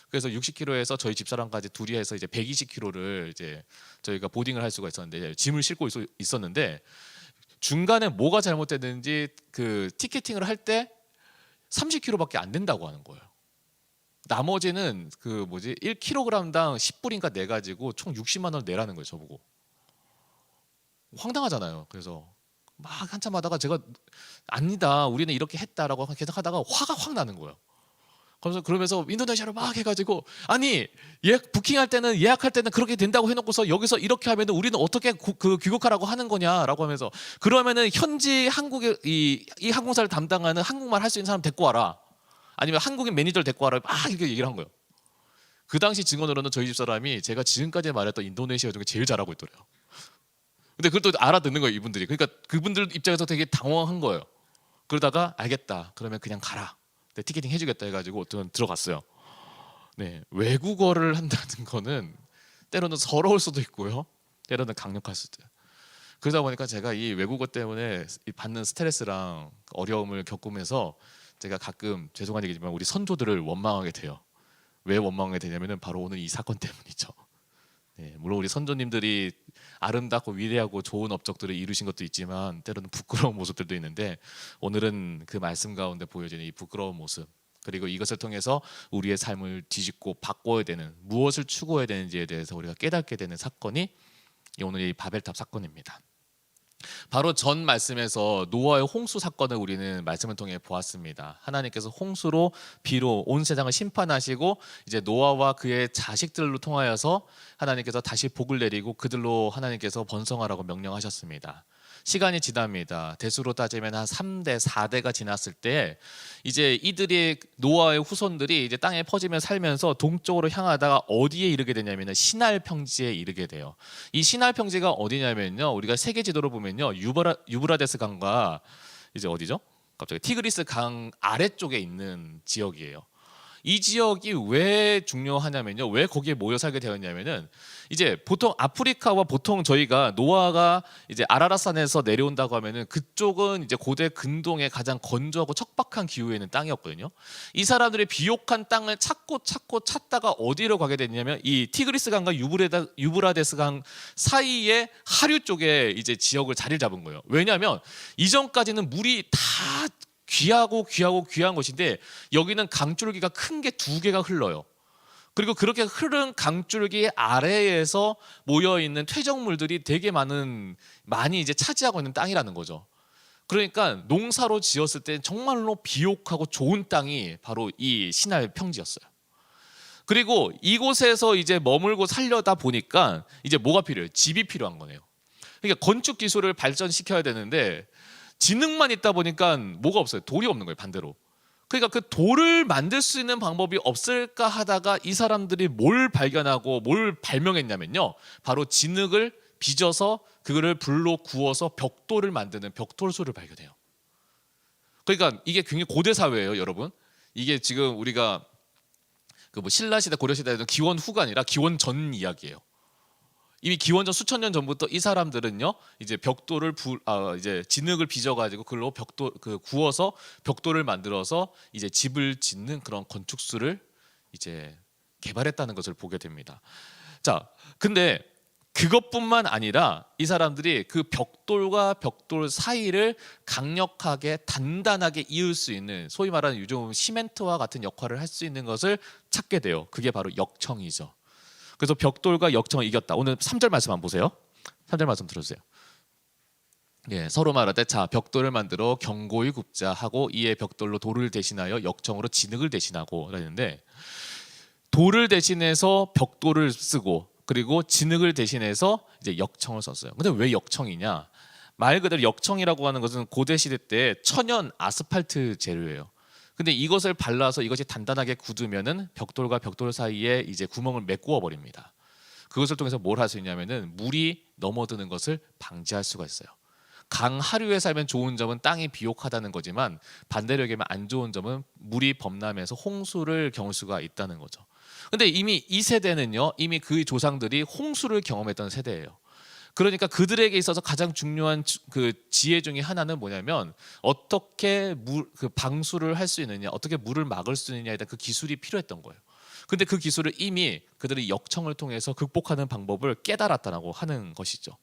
그래서 60km에서 저희 집사람까지 둘이 해서 이제 120km를 이제 저희가 보딩을 할 수가 있었는데 짐을 싣고 있었는데 중간에 뭐가 잘못됐는지 그 티켓팅을 할 때 30km밖에 안 된다고 하는 거예요. 나머지는 그 뭐지 1kg당 10불인가 내 가지고 총 60만 원 내라는 거예요, 저보고. 황당하잖아요. 그래서 막 한참 하다가 제가 아니다, 우리는 이렇게 했다라고 계속 하다가 화가 확 나는 거예요. 그러면서 인도네시아로 막 해가지고 아니 부킹할 때는 예약할 때는 그렇게 된다고 해놓고서 여기서 이렇게 하면은 우리는 어떻게 그 귀국하라고 하는 거냐라고 하면서 그러면은 현지 한국의 이 항공사를 담당하는 한국말 할 수 있는 사람 데리고 와라. 아니면 한국인 매니저를 데리고 와라. 막 이렇게 얘기를 한 거예요. 그 당시 증언으로는 저희 집사람이 제가 지금까지 말했던 인도네시아 중에 제일 잘하고 있더래요. 근데 그걸 또 알아듣는 거예요, 이분들이. 그러니까 그분들 입장에서 되게 당황한 거예요. 그러다가 알겠다, 그러면 그냥 가라, 네, 티켓팅 해주겠다 해가지고 들어갔어요. 네, 외국어를 한다는 거는 때로는 서러울 수도 있고요, 때로는 강력할 수도 있어요. 그러다 보니까 제가 이 외국어 때문에 받는 스트레스랑 어려움을 겪으면서 제가 가끔 죄송한 얘기지만 우리 선조들을 원망하게 돼요. 왜 원망하게 되냐면은 바로 오늘 이 사건 때문이죠. 네, 물론 우리 선조님들이 아름답고 위대하고 좋은 업적들을 이루신 것도 있지만 때로는 부끄러운 모습들도 있는데 오늘은 그 말씀 가운데 보여지는 이 부끄러운 모습, 그리고 이것을 통해서 우리의 삶을 뒤집고 바꿔야 되는, 무엇을 추구해야 되는지에 대해서 우리가 깨닫게 되는 사건이 오늘 이 바벨탑 사건입니다. 바로 전 말씀에서 노아의 홍수 사건을 우리는 말씀을 통해 보았습니다. 하나님께서 홍수로 비로 온 세상을 심판하시고 이제 노아와 그의 자식들로 통하여서 하나님께서 다시 복을 내리고 그들로 하나님께서 번성하라고 명령하셨습니다. 시간이 지납니다. 대수로 따지면 한 3대, 4대가 지났을 때 이제 이들이 노아의 후손들이 이제 땅에 퍼지며 살면서 동쪽으로 향하다가 어디에 이르게 되냐면은 시날 평지에 이르게 돼요. 이 시날 평지가 어디냐면요, 우리가 세계 지도로 보면요, 유브라데스 강과 이제 어디죠? 갑자기 티그리스 강 아래쪽에 있는 지역이에요. 이 지역이 왜 중요하냐면요, 왜 거기에 모여 살게 되었냐면은 이제 보통 아프리카와 보통 저희가 노아가 이제 아라랏산에서 내려온다고 하면은 그쪽은 이제 고대 근동의 가장 건조하고 척박한 기후에 있는 땅이었거든요. 이 사람들이 비옥한 땅을 찾다가 어디로 가게 됐냐면 이 티그리스 강과 유브라데스 강 사이의 하류 쪽에 이제 지역을 자리를 잡은 거예요. 왜냐하면 이전까지는 물이 다 귀한 곳인데 여기는 강줄기가 큰 게 2개가 흘러요. 그리고 그렇게 흐른 강줄기 아래에서 모여 있는 퇴적물들이 되게 많이 이제 차지하고 있는 땅이라는 거죠. 그러니까 농사로 지었을 때 정말로 비옥하고 좋은 땅이 바로 이 시날 평지였어요. 그리고 이곳에서 이제 머물고 살려다 보니까 이제 뭐가 필요해요? 집이 필요한 거네요. 그러니까 건축 기술을 발전시켜야 되는데 지능만 있다 보니까 뭐가 없어요. 돌이 없는 거예요, 반대로. 그러니까 그 돌을 만들 수 있는 방법이 없을까 하다가 이 사람들이 뭘 발견하고 뭘 발명했냐면요, 바로 진흙을 빚어서 그거를 불로 구워서 벽돌을 만드는 벽돌소를 발견해요. 그러니까 이게 굉장히 고대 사회예요, 여러분. 이게 지금 우리가 그 뭐 신라 시대, 고려 시대에는 기원 후가 아니라 기원 전 이야기예요. 이미 기원전 수천 년 전부터 이 사람들은요, 이제 벽돌을 이제 진흙을 빚어가지고 그걸로 구워서 벽돌을 만들어서 이제 집을 짓는 그런 건축술을 이제 개발했다는 것을 보게 됩니다. 자, 근데 그것뿐만 아니라 이 사람들이 그 벽돌과 벽돌 사이를 강력하게 단단하게 이을 수 있는, 소위 말하는 요즘 시멘트와 같은 역할을 할 수 있는 것을 찾게 돼요. 그게 바로 역청이죠. 그래서 벽돌과 역청을 이겼다. 오늘 3절 말씀 한번 보세요. 3절 말씀 들어주세요. 예, 서로 말하되 자 벽돌을 만들어 견고히 굽자 하고 이에 벽돌로 돌을 대신하여 역청으로 진흙을 대신하고 라는데, 돌을 대신해서 벽돌을 쓰고 그리고 진흙을 대신해서 이제 역청을 썼어요. 근데 왜 역청이냐? 말 그대로 역청이라고 하는 것은 고대 시대 때 천연 아스팔트 재료예요. 근데 이것을 발라서 이것이 단단하게 굳으면은 벽돌과 벽돌 사이에 이제 구멍을 메꾸어 버립니다. 그것을 통해서 뭘 할 수 있냐면은 물이 넘어드는 것을 방지할 수가 있어요. 강 하류에 살면 좋은 점은 땅이 비옥하다는 거지만 반대로 얘기하면 안 좋은 점은 물이 범람해서 홍수를 겪을 수가 있다는 거죠. 근데 이미 이 세대는요, 이미 그 조상들이 홍수를 경험했던 세대예요. 그러니까 그들에게 있어서 가장 중요한 그 지혜 중에 하나는 뭐냐면 어떻게 그 방수를 할 수 있느냐, 어떻게 물을 막을 수 있느냐에 대한 그 기술이 필요했던 거예요. 근데 그 기술을 이미 그들이 역청을 통해서 극복하는 방법을 깨달았다라고 하는 것이죠.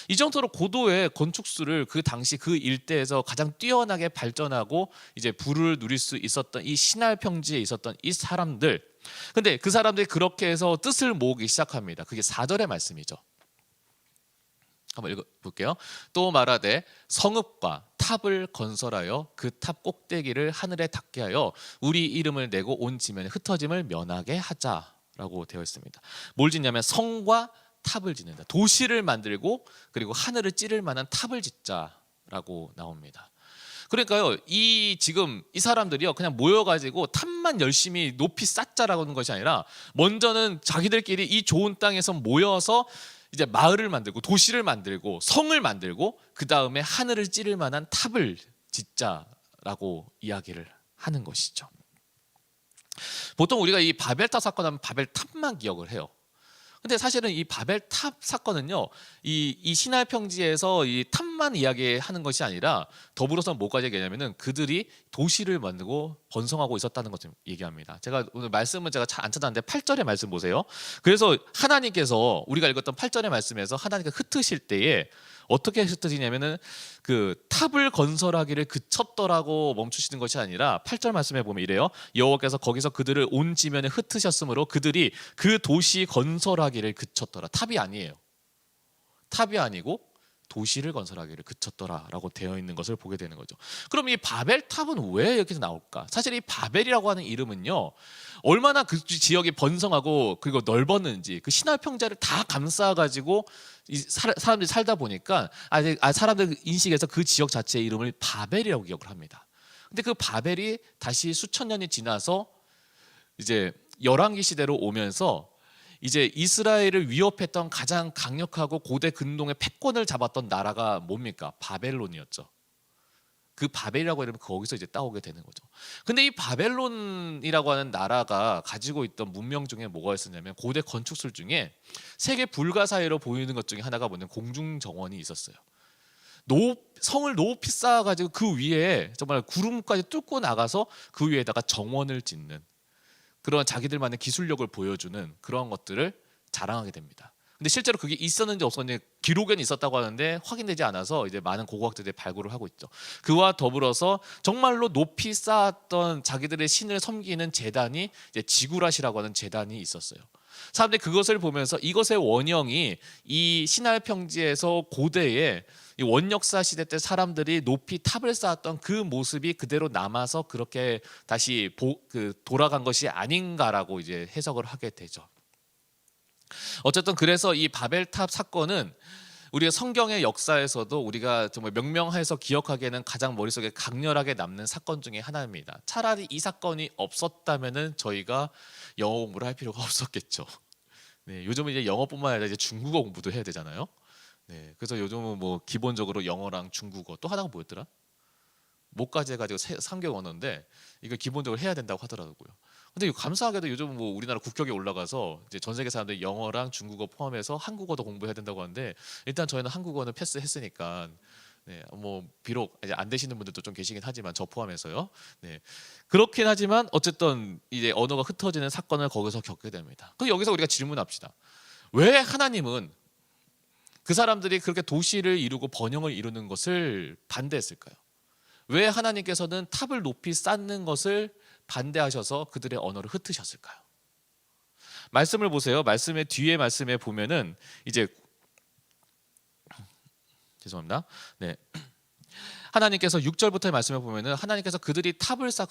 이 정도로 고도의 건축술을 그 당시 그 일대에서 가장 뛰어나게 발전하고 이제 부를 누릴 수 있었던 이 신할 평지에 있었던 이 사람들. 근데 그 사람들이 그렇게 해서 뜻을 모으기 시작합니다. 그게 4절의 말씀이죠. 한번 읽어볼게요. 또 말하되 성읍과 탑을 건설하여 그 탑 꼭대기를 하늘에 닿게 하여 우리 이름을 내고 온 지면에 흩어짐을 면하게 하자라고 되어 있습니다. 뭘 짓냐면 성과 탑을 짓는다. 도시를 만들고 그리고 하늘을 찌를 만한 탑을 짓자라고 나옵니다. 그러니까요, 지금 이 사람들이요 그냥 모여가지고 탑만 열심히 높이 쌓자라고 하는 것이 아니라 먼저는 자기들끼리 이 좋은 땅에서 모여서 이제 마을을 만들고 도시를 만들고 성을 만들고 그 다음에 하늘을 찌를 만한 탑을 짓자라고 이야기를 하는 것이죠. 보통 우리가 이 바벨탑 사건 하면 바벨탑만 기억을 해요. 근데 사실은 이 바벨탑 사건은요, 이 시날 평지에서 이 탑만 이야기하는 것이 아니라 더불어서 뭐까지 얘기하냐면은 그들이 도시를 만들고 번성하고 있었다는 것을 얘기합니다. 제가 오늘 말씀은 제가 잘 안 찾았는데 8절의 말씀 보세요. 그래서 하나님께서 우리가 읽었던 8절의 말씀에서 하나님께서 흩으실 때에 어떻게 흩어지냐면은 그 탑을 건설하기를 그쳤더라고 멈추시는 것이 아니라 8절 말씀에 보면 이래요. 여호와께서 거기서 그들을 온 지면에 흩으셨으므로 그들이 그 도시 건설하기를 그쳤더라. 탑이 아니에요. 탑이 아니고 도시를 건설하기를 그쳤더라라고 되어 있는 것을 보게 되는 거죠. 그럼 이 바벨탑은 왜 여기서 나올까? 사실 이 바벨이라고 하는 이름은요, 얼마나 그 지역이 번성하고 그리고 넓었는지 그 신할 평자를 다 감싸가지고 사람들이 살다 보니까 사람들 인식에서 그 지역 자체의 이름을 바벨이라고 기억을 합니다. 근데 그 바벨이 다시 수천 년이 지나서 이제 열왕기 시대로 오면서 이제 이스라엘을 위협했던 가장 강력하고 고대 근동의 패권을 잡았던 나라가 뭡니까? 바벨론이었죠. 그 바벨이라고 하면 거기서 이제 따오게 되는 거죠. 근데 이 바벨론이라고 하는 나라가 가지고 있던 문명 중에 뭐가 있었냐면 고대 건축술 중에 세계 불가사의로 보이는 것 중에 하나가 뭐냐면 공중정원이 있었어요. 성을 높이 쌓아가지고 그 위에 정말 구름까지 뚫고 나가서 그 위에다가 정원을 짓는 그런 자기들만의 기술력을 보여주는 그런 것들을 자랑하게 됩니다. 근데 실제로 그게 있었는지 없었는지 기록에는 있었다고 하는데 확인되지 않아서 이제 많은 고고학자들이 발굴을 하고 있죠. 그와 더불어서 정말로 높이 쌓았던 자기들의 신을 섬기는 제단이 이제 지구라시라고 하는 제단이 있었어요. 사람들이 그것을 보면서 이것의 원형이 이 신할 평지에서 고대의 이 원역사 시대 때 사람들이 높이 탑을 쌓았던 그 모습이 그대로 남아서 그렇게 다시 돌아간 것이 아닌가라고 이제 해석을 하게 되죠. 어쨌든 그래서 이 바벨탑 사건은 우리가 성경의 역사에서도 우리가 정말 명명해서 기억하기에는 가장 머릿속에 강렬하게 남는 사건 중에 하나입니다. 차라리 이 사건이 없었다면은 저희가 영어 공부를 할 필요가 없었겠죠. 네, 요즘은 이제 영어뿐만 아니라 이제 중국어 공부도 해야 되잖아요. 네, 그래서 요즘은 뭐 기본적으로 영어랑 중국어 또 하나가 뭐였더라? 뭐까지 해가지고 3개월 언어인데 이걸 기본적으로 해야 된다고 하더라고요. 근데 감사하게도 요즘 뭐 우리나라 국격에 올라가서 이제 전 세계 사람들이 영어랑 중국어 포함해서 한국어도 공부해야 된다고 하는데 일단 저희는 한국어는 패스했으니까 네, 뭐 비록 이제 안 되시는 분들도 좀 계시긴 하지만 저 포함해서요. 네, 그렇긴 하지만 어쨌든 이제 언어가 흩어지는 사건을 거기서 겪게 됩니다. 그럼 여기서 우리가 질문합시다. 왜 하나님은 그 사람들이 그렇게 도시를 이루고 번영을 이루는 것을 반대했을까요? 왜 하나님께서는 탑을 높이 쌓는 것을 반대하셔서 그들의 언어를 흩으셨을까요? 말씀을 보세요. 말씀의 뒤에 말씀에 보면은 이제 죄송합니다. 네. 하나님께서 6절부터의 말씀에 보면은 하나님께서 그들이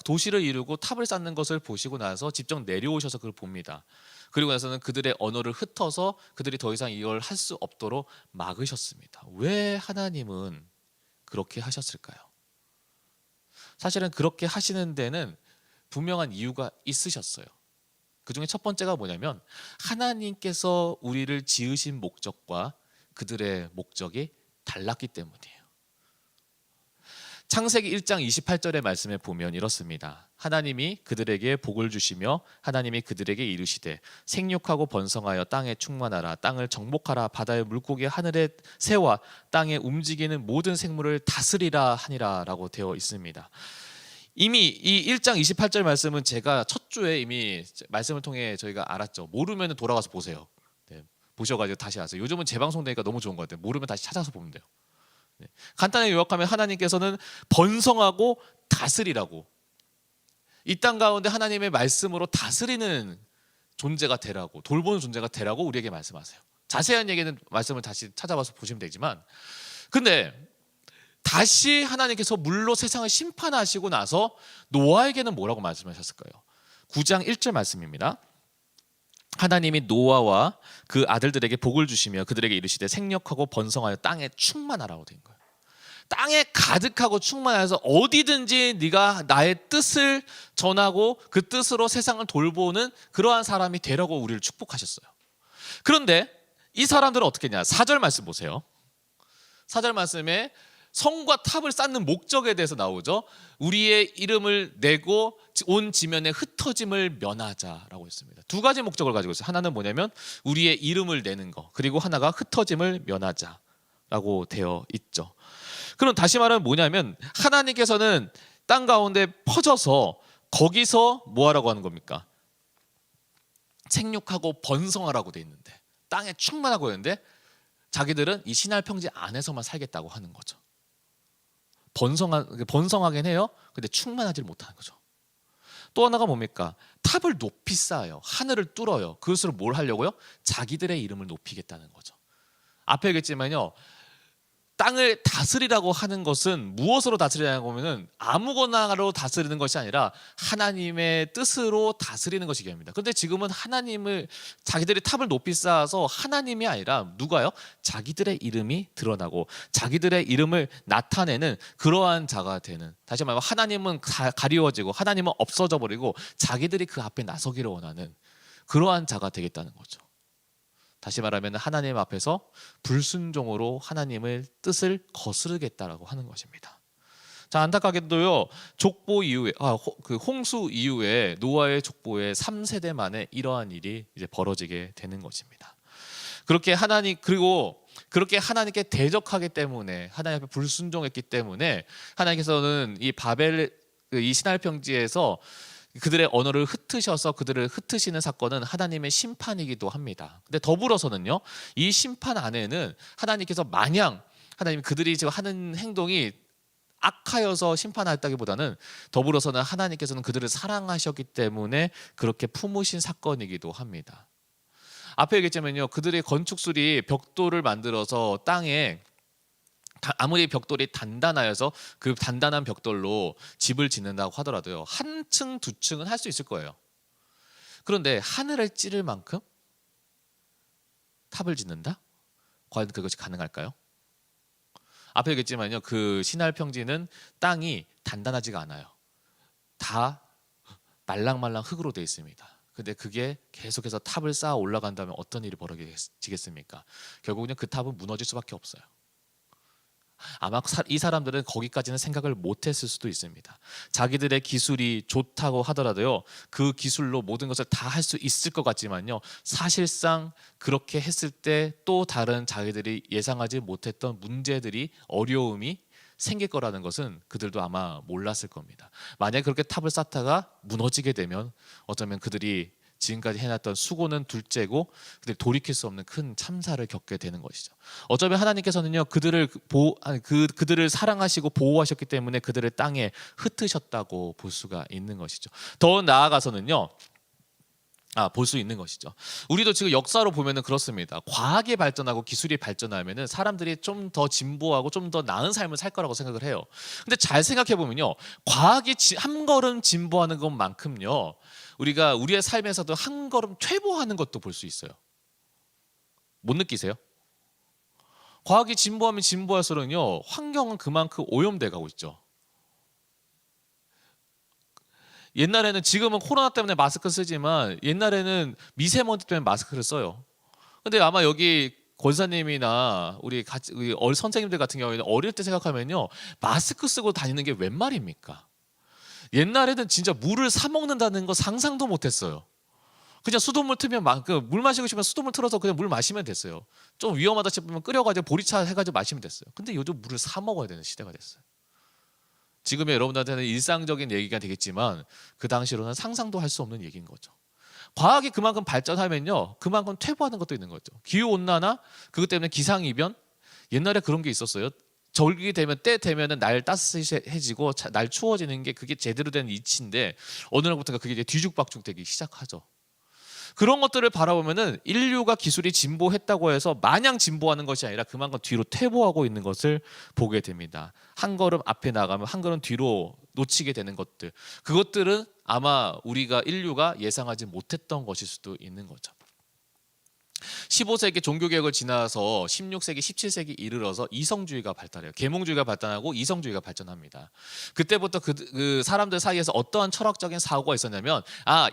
도시를 이루고 탑을 쌓는 것을 보시고 나서 직접 내려오셔서 그걸 봅니다. 그리고 나서는 그들의 언어를 흩어서 그들이 더 이상 이걸 할 수 없도록 막으셨습니다. 왜 하나님은 그렇게 하셨을까요? 사실은 그렇게 하시는 데는 분명한 이유가 있으셨어요. 그 중에 첫 번째가 뭐냐면 하나님께서 우리를 지으신 목적과 그들의 목적이 달랐기 때문이에요. 창세기 1장 28절의 말씀에 보면 이렇습니다. 하나님이 그들에게 복을 주시며 하나님이 그들에게 이르시되 생육하고 번성하여 땅에 충만하라. 땅을 정복하라. 바다의 물고기 하늘의 새와 땅에 움직이는 모든 생물을 다스리라 하니라 라고 되어 있습니다. 이미 이 1장 28절 말씀은 제가 첫 주에 이미 말씀을 통해 저희가 알았죠. 모르면 돌아가서 보세요. 네, 보셔가지고 다시 아세요. 요즘은 재방송되니까 너무 좋은 것 같아요. 모르면 다시 찾아서 보면 돼요. 네, 간단하게 요약하면 하나님께서는 번성하고 다스리라고, 이 땅 가운데 하나님의 말씀으로 다스리는 존재가 되라고, 돌보는 존재가 되라고 우리에게 말씀하세요. 자세한 얘기는 말씀을 다시 찾아봐서 보시면 되지만, 근데 다시 하나님께서 물로 세상을 심판하시고 나서 노아에게는 뭐라고 말씀하셨을까요? 9장 1절 말씀입니다. 하나님이 노아와 그 아들들에게 복을 주시며 그들에게 이르시되 생력하고 번성하여 땅에 충만하라고 된 거예요. 땅에 가득하고 충만해서 어디든지 네가 나의 뜻을 전하고 그 뜻으로 세상을 돌보는 그러한 사람이 되라고 우리를 축복하셨어요. 그런데 이 사람들은 어떻게 했냐? 4절 말씀 보세요. 4절 말씀에 성과 탑을 쌓는 목적에 대해서 나오죠. 우리의 이름을 내고 온 지면에 흩어짐을 면하자라고 했습니다. 두 가지 목적을 가지고 있어요. 하나는 뭐냐면 우리의 이름을 내는 거, 그리고 하나가 흩어짐을 면하자라고 되어 있죠. 그럼 다시 말하면 뭐냐면 하나님께서는 땅 가운데 퍼져서 거기서 뭐하라고 하는 겁니까? 생육하고 번성하라고 돼 있는데, 땅에 충만하고 있는데 자기들은 이 신할 평지 안에서만 살겠다고 하는 거죠. 번성하긴 해요. 근데 충만하지 못하는 거죠. 또 하나가 뭡니까? 탑을 높이 쌓아요. 하늘을 뚫어요. 그것으로 뭘 하려고요? 자기들의 이름을 높이겠다는 거죠. 앞에 얘기했지만요, 땅을 다스리라고 하는 것은 무엇으로 다스리냐고 하면은 아무거나로 다스리는 것이 아니라 하나님의 뜻으로 다스리는 것이기 합니다. 그런데 지금은 하나님을, 자기들이 탑을 높이 쌓아서 하나님이 아니라 누가요? 자기들의 이름이 드러나고 자기들의 이름을 나타내는 그러한 자가 되는, 다시 말하면 하나님은 가리워지고 하나님은 없어져 버리고 자기들이 그 앞에 나서기를 원하는 그러한 자가 되겠다는 거죠. 다시 말하면 하나님 앞에서 불순종으로 하나님의 뜻을 거스르겠다라고 하는 것입니다. 자, 안타깝게도요, 족보 이후에 그 홍수 이후에 노아의 족보에 3세대 만에 이러한 일이 이제 벌어지게 되는 것입니다. 그렇게 그렇게 하나님께 대적하기 때문에, 하나님 앞에 불순종했기 때문에 하나님께서는 이 바벨, 이 시날 평지에서 그들의 언어를 흩으셔서 그들을 흩으시는 사건은 하나님의 심판이기도 합니다. 근데 더불어서는요, 이 심판 안에는 하나님께서 마냥 하나님 그들이 지금 하는 행동이 악하여서 심판하였다기보다는 더불어서는 하나님께서는 그들을 사랑하셨기 때문에 그렇게 품으신 사건이기도 합니다. 앞에 얘기했지만요, 그들의 건축술이 벽돌을 만들어서 땅에, 아무리 벽돌이 단단하여서 그 단단한 벽돌로 집을 짓는다고 하더라도요, 한 층, 두 층은 할 수 있을 거예요. 그런데 하늘을 찌를 만큼 탑을 짓는다? 과연 그것이 가능할까요? 앞에 얘기했지만요, 그 시날 평지는 땅이 단단하지가 않아요. 다 말랑말랑 흙으로 되어 있습니다. 근데 그게 계속해서 탑을 쌓아 올라간다면 어떤 일이 벌어지겠습니까? 결국은 그 탑은 무너질 수밖에 없어요. 아마 이 사람들은 거기까지는 생각을 못했을 수도 있습니다. 자기들의 기술이 좋다고 하더라도요, 그 기술로 모든 것을 다 할 수 있을 것 같지만요, 사실상 그렇게 했을 때 또 다른 자기들이 예상하지 못했던 문제들이, 어려움이 생길 거라는 것은 그들도 아마 몰랐을 겁니다. 만약에 그렇게 탑을 쌓다가 무너지게 되면 어쩌면 그들이 지금까지 해놨던 수고는 둘째고 그들이 돌이킬 수 없는 큰 참사를 겪게 되는 것이죠. 어쩌면 하나님께서는요, 그들을 사랑하시고 보호하셨기 때문에 그들을 땅에 흩으셨다고 볼 수가 있는 것이죠. 더 나아가서는요, 볼 수 있는 것이죠. 우리도 지금 역사로 보면은 그렇습니다. 과학이 발전하고 기술이 발전하면은 사람들이 좀 더 진보하고 좀 더 나은 삶을 살 거라고 생각을 해요. 근데 잘 생각해 보면요, 과학이 한 걸음 진보하는 것만큼요, 우리가 우리의 삶에서도 한 걸음 퇴보하는 것도 볼 수 있어요. 못 느끼세요? 과학이 진보하면 진보할수록요, 환경은 그만큼 오염돼 가고 있죠. 옛날에는, 지금은 코로나 때문에 마스크 쓰지만 옛날에는 미세먼지 때문에 마스크를 써요. 근데 아마 여기 권사님이나 우리 같이 우리 선생님들 같은 경우에는 어릴 때 생각하면요, 마스크 쓰고 다니는 게 웬 말입니까? 옛날에는 진짜 물을 사 먹는다는 거 상상도 못했어요. 그냥 수돗물 틀면 물 마시고 싶으면 수돗물 틀어서 그냥 물 마시면 됐어요. 좀 위험하다 싶으면 끓여가지고 보리차 해가지고 마시면 됐어요. 근데 요즘 물을 사 먹어야 되는 시대가 됐어요. 지금의 여러분들한테는 일상적인 얘기가 되겠지만 그 당시로는 상상도 할 수 없는 얘기인 거죠. 과학이 그만큼 발전하면요, 그만큼 퇴보하는 것도 있는 거죠. 기후 온난화, 그것 때문에 기상이변. 옛날에 그런 게 있었어요. 절기 되면 때 되면은 날 따스해지고 날 추워지는 게 그게 제대로 된 이치인데 어느 날부터가 그게 이제 뒤죽박죽 되기 시작하죠. 그런 것들을 바라보면은 인류가 기술이 진보했다고 해서 마냥 진보하는 것이 아니라 그만큼 뒤로 퇴보하고 있는 것을 보게 됩니다. 한 걸음 앞에 나가면 한 걸음 뒤로 놓치게 되는 것들, 그것들은 아마 우리가 인류가 예상하지 못했던 것일 수도 있는 거죠. 15세기 종교개혁을 지나서 16세기, 17세기 이르러서 이성주의가 발달해요. 계몽주의가 발달하고 이성주의가 발전합니다. 그때부터 그 사람들 사이에서 어떠한 철학적인 사고가 있었냐면,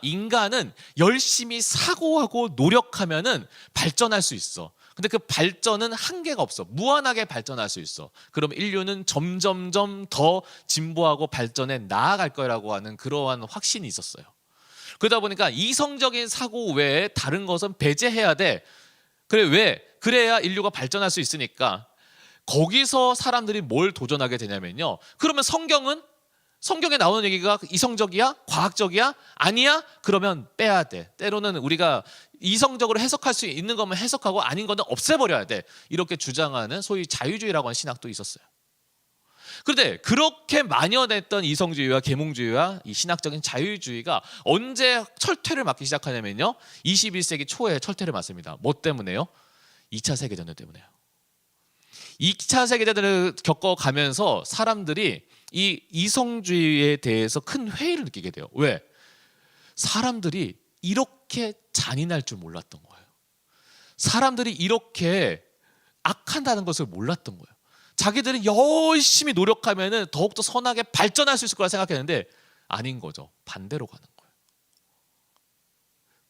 인간은 열심히 사고하고 노력하면은 발전할 수 있어. 근데 그 발전은 한계가 없어. 무한하게 발전할 수 있어. 그럼 인류는 점점점 더 진보하고 발전해 나아갈 거라고 하는 그러한 확신이 있었어요. 그러다 보니까 이성적인 사고 외에 다른 것은 배제해야 돼. 그래, 왜? 그래야 인류가 발전할 수 있으니까. 거기서 사람들이 뭘 도전하게 되냐면요, 그러면 성경에 나오는 얘기가 이성적이야? 과학적이야? 아니야? 그러면 빼야 돼. 때로는 우리가 이성적으로 해석할 수 있는 거면 해석하고 아닌 거는 없애버려야 돼. 이렇게 주장하는 소위 자유주의라고 하는 신학도 있었어요. 그런데 그렇게 만연했던 이성주의와 계몽주의와 이 신학적인 자유주의가 언제 철퇴를 맞기 시작하냐면요, 21세기 초에 철퇴를 맞습니다. 뭐 때문에요? 2차 세계대전 때문에요. 2차 세계대전을 겪어가면서 사람들이 이 이성주의에 대해서 큰 회의를 느끼게 돼요. 왜? 사람들이 이렇게 잔인할 줄 몰랐던 거예요. 사람들이 이렇게 악한다는 것을 몰랐던 거예요. 자기들은 열심히 노력하면 더욱더 선하게 발전할 수 있을 거라 생각했는데 아닌 거죠. 반대로 가는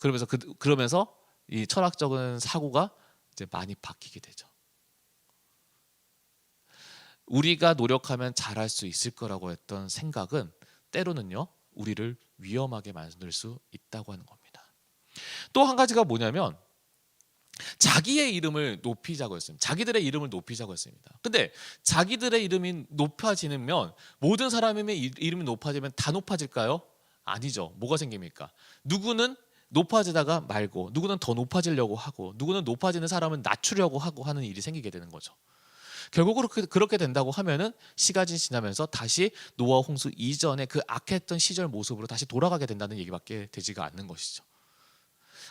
거예요. 그러면서 이 철학적인 사고가 이제 많이 바뀌게 되죠. 우리가 노력하면 잘할 수 있을 거라고 했던 생각은 때로는요, 우리를 위험하게 만들 수 있다고 하는 겁니다. 또 한 가지가 뭐냐면, 자기의 이름을 높이자고 했습니다. 자기들의 이름을 높이자고 했습니다. 근데 자기들의 이름이 높아지면 모든 사람의 이름이 높아지면 다 높아질까요? 아니죠. 뭐가 생깁니까? 누구는 높아지다가 말고, 누구는 더 높아지려고 하고, 누구는 높아지는 사람은 낮추려고 하고 하는 일이 생기게 되는 거죠. 결국 그렇게 된다고 하면은 시간이 지나면서 다시 노아 홍수 이전의 그 악했던 시절 모습으로 다시 돌아가게 된다는 얘기밖에 되지가 않는 것이죠.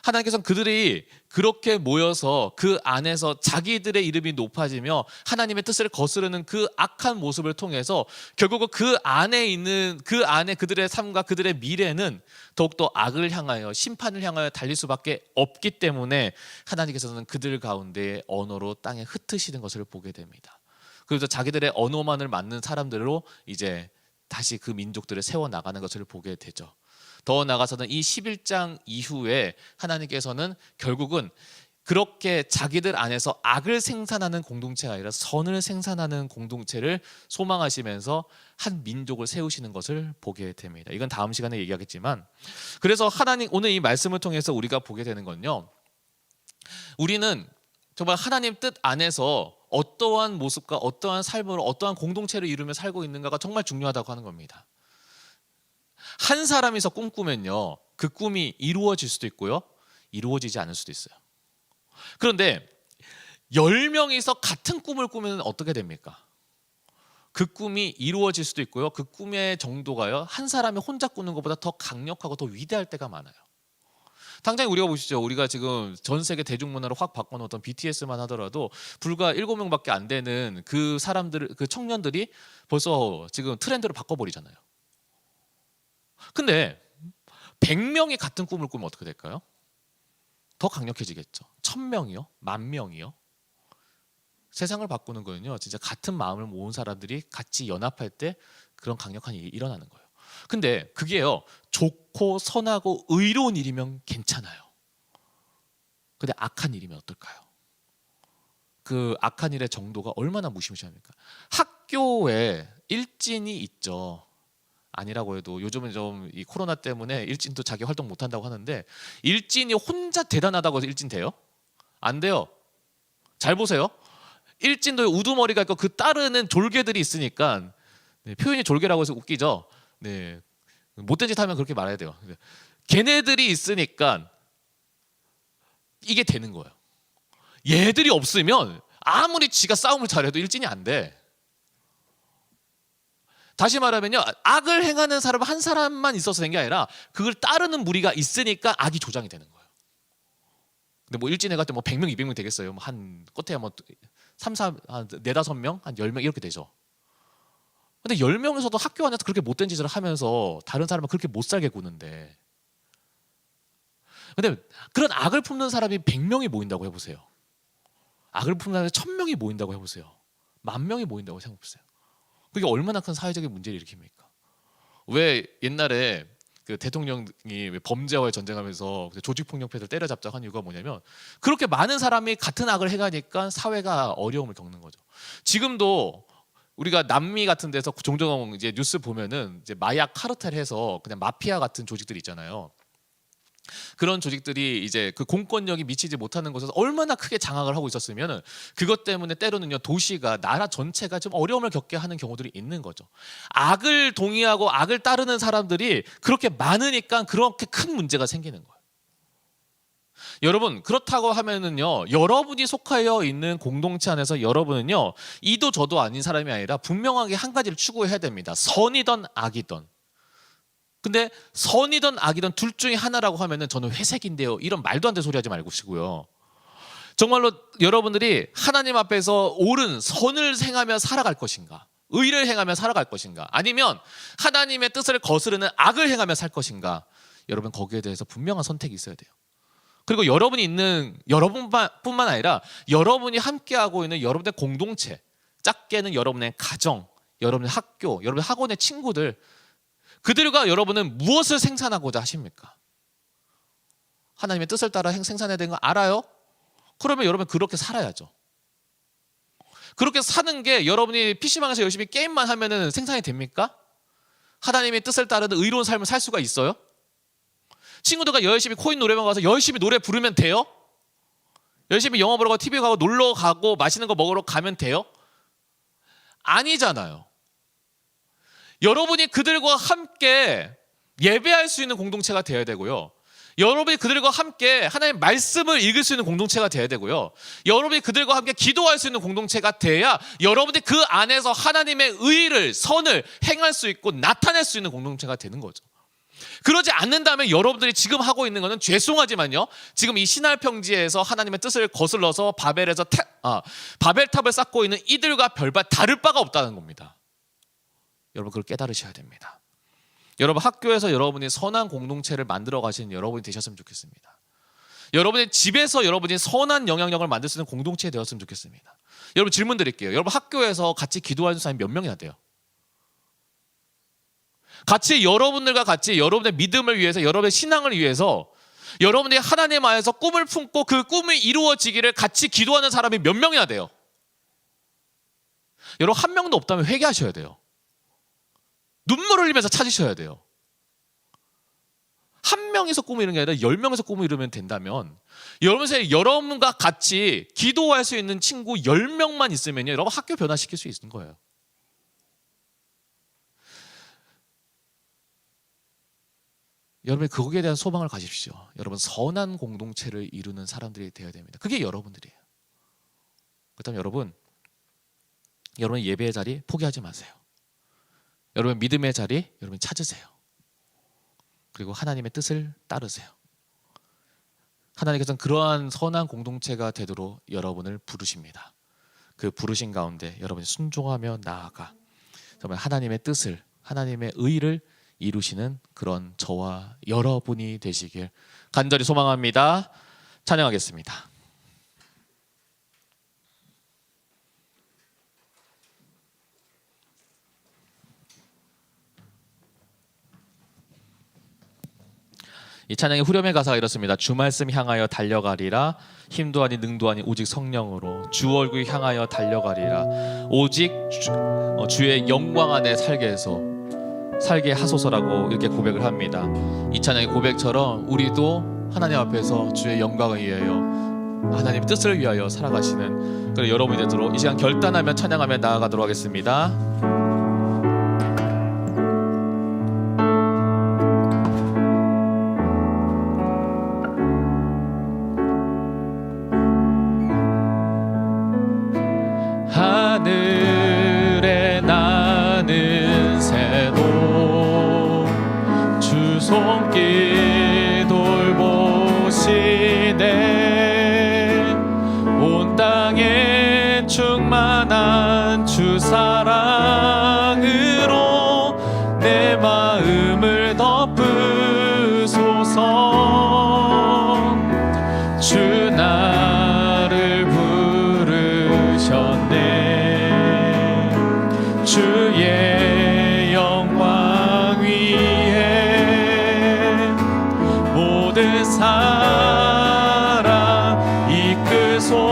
하나님께서는 그들이 그렇게 모여서 그 안에서 자기들의 이름이 높아지며 하나님의 뜻을 거스르는 그 악한 모습을 통해서 결국은 그 안에 그들의 삶과 그들의 미래는 더욱더 악을 향하여 심판을 향하여 달릴 수밖에 없기 때문에 하나님께서는 그들 가운데 언어로 땅에 흩으시는 것을 보게 됩니다. 그래서 자기들의 언어만을 맞는 사람들로 이제 다시 그 민족들을 세워나가는 것을 보게 되죠. 더 나아가서는 이 11장 이후에 하나님께서는 결국은 그렇게 자기들 안에서 악을 생산하는 공동체가 아니라 선을 생산하는 공동체를 소망하시면서 한 민족을 세우시는 것을 보게 됩니다. 이건 다음 시간에 얘기하겠지만, 그래서 하나님 오늘 이 말씀을 통해서 우리가 보게 되는 건요, 우리는 정말 하나님 뜻 안에서 어떠한 모습과 어떠한 삶으로 어떠한 공동체를 이루며 살고 있는가가 정말 중요하다고 하는 겁니다. 한 사람이서 꿈꾸면요, 그 꿈이 이루어질 수도 있고요, 이루어지지 않을 수도 있어요. 그런데 10명이서 같은 꿈을 꾸면 어떻게 됩니까? 그 꿈이 이루어질 수도 있고요, 그 꿈의 정도가요, 한 사람이 혼자 꾸는 것보다 더 강력하고 더 위대할 때가 많아요. 당장 우리가 보시죠. 우리가 지금 전 세계 대중문화를 확 바꿔놓던 BTS만 하더라도 불과 7명밖에 안 되는 그 사람들, 그 청년들이 벌써 지금 트렌드를 바꿔버리잖아요. 근데 100명이 같은 꿈을 꾸면 어떻게 될까요? 더 강력해지겠죠. 1000명이요? 10,000명이요? 세상을 바꾸는 거는요, 진짜 같은 마음을 모은 사람들이 같이 연합할 때 그런 강력한 일이 일어나는 거예요. 근데 그게요, 좋고 선하고 의로운 일이면 괜찮아요. 근데 악한 일이면 어떨까요? 그 악한 일의 정도가 얼마나 무시무시합니까? 학교에 일진이 있죠. 아니라고 해도 요즘은 좀 이 코로나 때문에 일진도 자기 활동 못 한다고 하는데 일진이 혼자 대단하다고 해서 일진 돼요? 안 돼요. 잘 보세요. 일진도 우두머리가 있고 그 따르는 졸개들이 있으니까 네, 표현이 졸개라고 해서 웃기죠. 네, 못된 짓 하면 그렇게 말해야 돼요. 걔네들이 있으니까 이게 되는 거예요. 얘들이 없으면 아무리 지가 싸움을 잘해도 일진이 안 돼. 다시 말하면요, 악을 행하는 사람 한 사람만 있어서 된 게 아니라 그걸 따르는 무리가 있으니까 악이 조장이 되는 거예요. 근데 뭐 일진회 같은 뭐 100명, 200명 되겠어요. 한 끝에 뭐 3, 4, 한 4, 5명, 한 10명 이렇게 되죠. 근데 10명에서도 학교 안에서 그렇게 못된 짓을 하면서 다른 사람은 그렇게 못 살게 구는데, 근데 그런 악을 품는 사람이 100명이 모인다고 해보세요. 악을 품는 사람이 1000명이 모인다고 해보세요. 10,000명이 모인다고 생각해보세요. 그게 얼마나 큰 사회적인 문제를 일으킵니까? 왜 옛날에 그 대통령이 범죄와의 전쟁하면서 조직폭력배들 때려잡자고 한 이유가 뭐냐면 그렇게 많은 사람이 같은 악을 해가니까 사회가 어려움을 겪는 거죠. 지금도 우리가 남미 같은 데서 종종 이제 뉴스 보면은 이제 마약 카르텔 해서 그냥 마피아 같은 조직들 있잖아요. 그런 조직들이 이제 그 공권력이 미치지 못하는 곳에서 얼마나 크게 장악을 하고 있었으면 그것 때문에 때로는요 도시가 나라 전체가 좀 어려움을 겪게 하는 경우들이 있는 거죠. 악을 동의하고 악을 따르는 사람들이 그렇게 많으니까 그렇게 큰 문제가 생기는 거예요. 여러분 그렇다고 하면은요 여러분이 속하여 있는 공동체 안에서 여러분은요 이도 저도 아닌 사람이 아니라 분명하게 한 가지를 추구해야 됩니다. 선이든 악이든. 근데 선이든 악이든 둘 중에 하나라고 하면은 저는 회색인데요. 이런 말도 안 되는 소리 하지 말고 시고요. 정말로 여러분들이 하나님 앞에서 옳은 선을 행하며 살아갈 것인가? 의를 행하며 살아갈 것인가? 아니면 하나님의 뜻을 거스르는 악을 행하며 살 것인가? 여러분 거기에 대해서 분명한 선택이 있어야 돼요. 그리고 여러분이 있는 여러분뿐만 아니라 여러분이 함께하고 있는 여러분의 공동체, 작게는 여러분의 가정, 여러분의 학교, 여러분의 학원의 친구들, 그들과 여러분은 무엇을 생산하고자 하십니까? 하나님의 뜻을 따라 생산해야 되는 거 알아요? 그러면 여러분 그렇게 살아야죠. 그렇게 사는 게 여러분이 PC방에서 열심히 게임만 하면은 생산이 됩니까? 하나님의 뜻을 따르는 의로운 삶을 살 수가 있어요? 친구들과 열심히 코인 노래방 가서 열심히 노래 부르면 돼요? 열심히 영화 보러 가고 TV 가고 놀러 가고 맛있는 거 먹으러 가면 돼요? 아니잖아요. 여러분이 그들과 함께 예배할 수 있는 공동체가 되어야 되고요. 여러분이 그들과 함께 하나님의 말씀을 읽을 수 있는 공동체가 되어야 되고요. 여러분이 그들과 함께 기도할 수 있는 공동체가 돼야 여러분이 그 안에서 하나님의 의를, 선을 행할 수 있고 나타낼 수 있는 공동체가 되는 거죠. 그러지 않는다면 여러분들이 지금 하고 있는 것은 죄송하지만요. 지금 이 신할평지에서 하나님의 뜻을 거슬러서 바벨탑을 쌓고 있는 이들과 별반 다를 바가 없다는 겁니다. 여러분 그걸 깨달으셔야 됩니다. 여러분 학교에서 여러분이 선한 공동체를 만들어 가시는 여러분이 되셨으면 좋겠습니다. 여러분의 집에서 여러분이 선한 영향력을 만들 수 있는 공동체 되었으면 좋겠습니다. 여러분 질문 드릴게요. 여러분 학교에서 같이 기도하는 사람이 몇 명이나 돼요? 같이 여러분들과 같이 여러분의 믿음을 위해서 여러분의 신앙을 위해서 여러분들이 하나님 안에서 꿈을 품고 그 꿈이 이루어지기를 같이 기도하는 사람이 몇 명이나 돼요? 여러분 한 명도 없다면 회개하셔야 돼요. 눈물 흘리면서 찾으셔야 돼요. 한 명에서 꿈을 이루는 게 아니라 10명에서 꿈을 이루면 된다면 여러분과 같이 기도할 수 있는 친구 10명만 있으면요 여러분 학교 변화시킬 수 있는 거예요. 여러분이 거기에 대한 소망을 가십시오. 여러분 선한 공동체를 이루는 사람들이 되어야 됩니다. 그게 여러분들이에요. 그렇다면 여러분 예배의 자리 포기하지 마세요. 여러분 믿음의 자리 여러분 찾으세요. 그리고 하나님의 뜻을 따르세요. 하나님께서는 그러한 선한 공동체가 되도록 여러분을 부르십니다. 그 부르신 가운데 여러분이 순종하며 나아가 정말 하나님의 뜻을 하나님의 의를 이루시는 그런 저와 여러분이 되시길 간절히 소망합니다. 찬양하겠습니다. 이 찬양의 후렴의 가사가 이렇습니다. 주 말씀 향하여 달려가리라. 힘도 아니 능도 아니 오직 성령으로 주 얼굴 향하여 달려가리라. 오직 주의 영광 안에 살게 하소서라고 이렇게 고백을 합니다. 이 찬양의 고백처럼 우리도 하나님 앞에서 주의 영광을 위하여 하나님의 뜻을 위하여 살아가시는 그런 여러분이 되도록 이 시간 결단하며 찬양하며 나아가도록 하겠습니다. 하늘에 나는 새도 주 손길 돌보시네. 온 땅에 충만한 주 사랑으로 내 마음을 덮으소서. 주 나를 부르셨네. 주의 영광 위에 모든 사랑 이끄소서.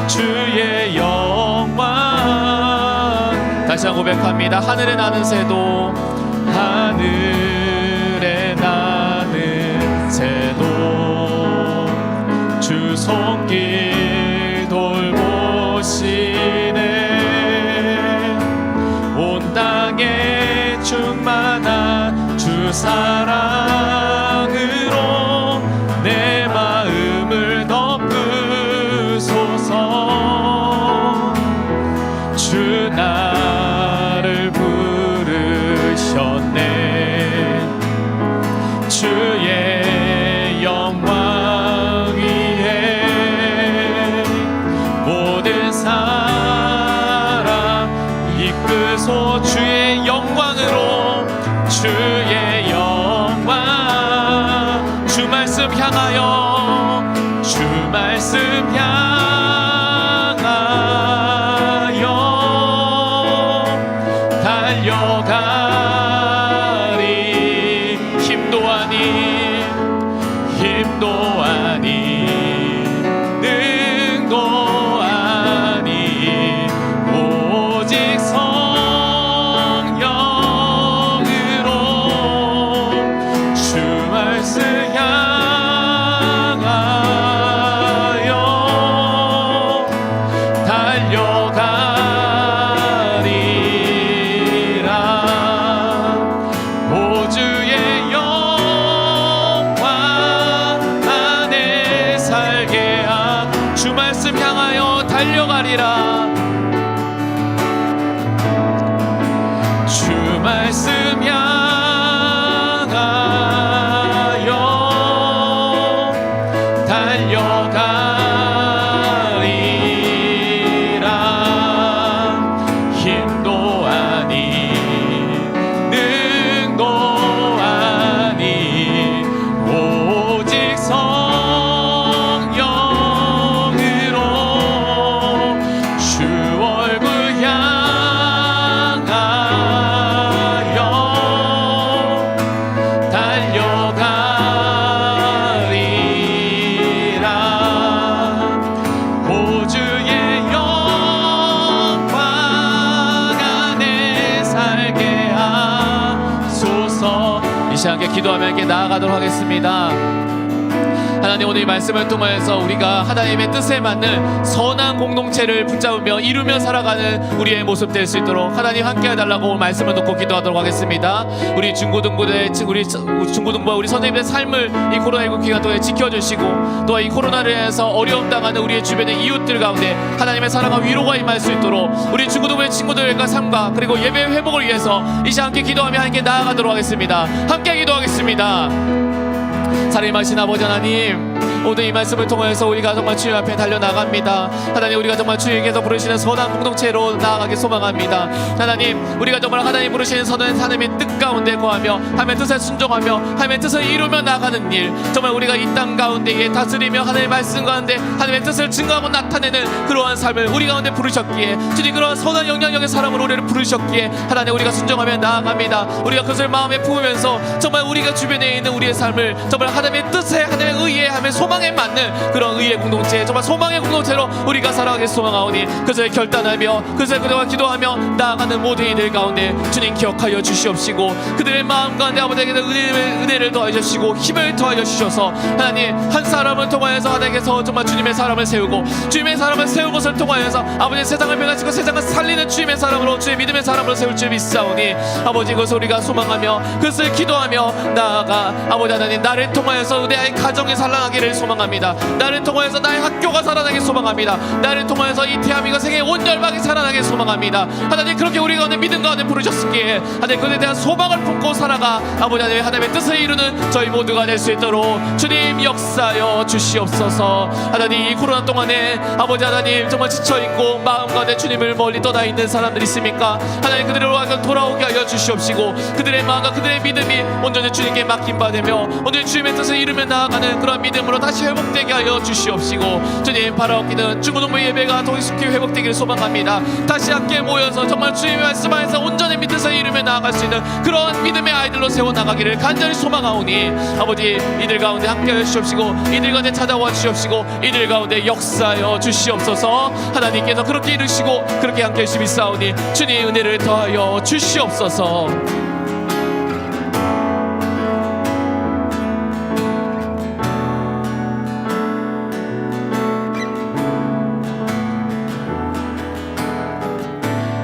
주의 영광. 다시 한번 고백합니다. 하늘에 나는 새도 하늘에 나는 새도 주 손길 돌보시네. 온 땅에 충만한 주 사랑으로 내 마음을 덮으소서. 주 나를 부르셨네. 주의 영광 위에 모든 사랑 이끄소. 주의 영광으로 주의 영광. 주 말씀 향하여 주 말씀 향하여 달려가리. 힘도 아니 능도 아니 오직 성령으로 주 말씀 향하여 달려가리라. 오 주의 영광 안에 살게 하. 주 말씀 향하여 달려가리라. 주 말씀 향하여 달려가리라. 힘도 아니 능도 아니 오직 성령으로 주 얼굴 향하여 달려가리라. 오 주의 영광 안에 살게 하소서. 이 시간에 기도하며 함께 나아가도록 하겠습니다. 하나님, 오늘 이 말씀을 통하여서 우리가 하나님의 뜻에 맞는 선한 공동체를 붙잡으며 이루며 살아가는 우리의 모습 될 수 있도록 하나님 함께 해달라고 말씀을 놓고 기도하도록 하겠습니다. 우리 중고등부의 우리 선생님의 삶을 이 코로나19 기간 동안에 지켜주시고 또 이 코로나를 인해서 어려움 당하는 우리의 주변의 이웃들 가운데 하나님의 사랑과 위로가 임할 수 있도록 우리 중고등부의 친구들과 삶과 그리고 예배 회복을 위해서 이 시간 함께 기도하며 함께 나아가도록 하겠습니다. 함께 기도하겠습니다. 살아계신 아버지 하나님, 오늘 이 말씀을 통해서 우리가 정말 주님 앞에 달려나갑니다. 하나님, 우리가 정말 주님께서 부르시는 선한 공동체로 나아가기 소망합니다. 하나님, 우리가 정말 하나님 부르시는 선한 하나님의 뜻 가운데 거하며 하나님의 뜻에 순종하며 하나님의 뜻을 이루며 나가는 일, 정말 우리가 이 땅 가운데에 다스리며 하나님의 말씀 가운데 하나님의 뜻을 증거하고 나타내는 그러한 삶을 우리 가운데 부르셨기에, 주님 그러한 선한 영향력의 사람으로 우리를 부르셨기에 하나님, 우리가 순종하며 나아갑니다. 우리가 그것을 마음에 품으면서 정말 우리가 주변에 있는 우리의 삶을 정말 하나님의 뜻에, 하나님의 의에, 하나님의 소망에 맞는 그런 의의 공동체, 정말 소망의 공동체로 우리가 살아가기 소망하오니, 그것을 결단하며 그것을 그동안 기도하며 나아가는 모든 이들 가운데 주님 기억하여 주시옵시고, 그들의 마음 가운데 아버지에게서 은혜를 더하여 주시고 힘을 더하여 주셔서 하나님, 한 사람을 통하여서 하나님께서 정말 주님의 사람을 세우고, 주님의 사람을 세운 것을 통하여서 아버지 세상을 변화시키고 세상을 살리는 주님의 사람으로, 주의 믿음의 사람으로 세울 줄 믿사오니, 아버지 그것을 우리가 소망하며 그것을 기도하며 나아가 아버지 하나님, 나를 통하여서 내 가정이 살아나기를 소망합니다. 나를 통하여서 나의 학교가 살아나길 소망합니다. 나를 통하여서 이 대한민국 세계 온 열방이 살아나길 소망합니다. 하나님, 그렇게 우리 가운데 믿음 가운데 부르셨기에 하나님, 그에 대한 소망을 품고 살아가 아버지 하나님, 하나님의 뜻을 이루는 저희 모두가 될 수 있도록 주님 역사하여 주시옵소서. 하나님, 이 코로나 동안에 아버지 하나님 정말 지쳐있고 마음 가운데 주님을 멀리 떠나 있는 사람들이 있습니까? 하나님, 그들을 돌아오게 하여 주시옵시고, 그들의 마음과 그들의 믿음이 온전히 주님께 맡김받으며 오늘 주님의 뜻을 이루며 나아가는 그런 믿음으로 다시 회복되게 하여 주시옵시고, 주님 바라옵기는 중고등부 예배가 더 깊이 회복되기를 소망합니다. 다시 함께 모여서 정말 주님의 말씀 안에서 온전히 믿음을 이루며 나아갈 수 있는 그런 믿음의 아이들로 세워나가기를 간절히 소망하오니, 아버지 이들 가운데 함께하여 주시옵시고, 이들 가운데 찾아와 주시옵시고, 이들 가운데 역사하여 주시옵소서. 하나님께서 그렇게 이루시고 그렇게 함께해 주시옵사오니 주님 은혜를 더하여 주시옵소서.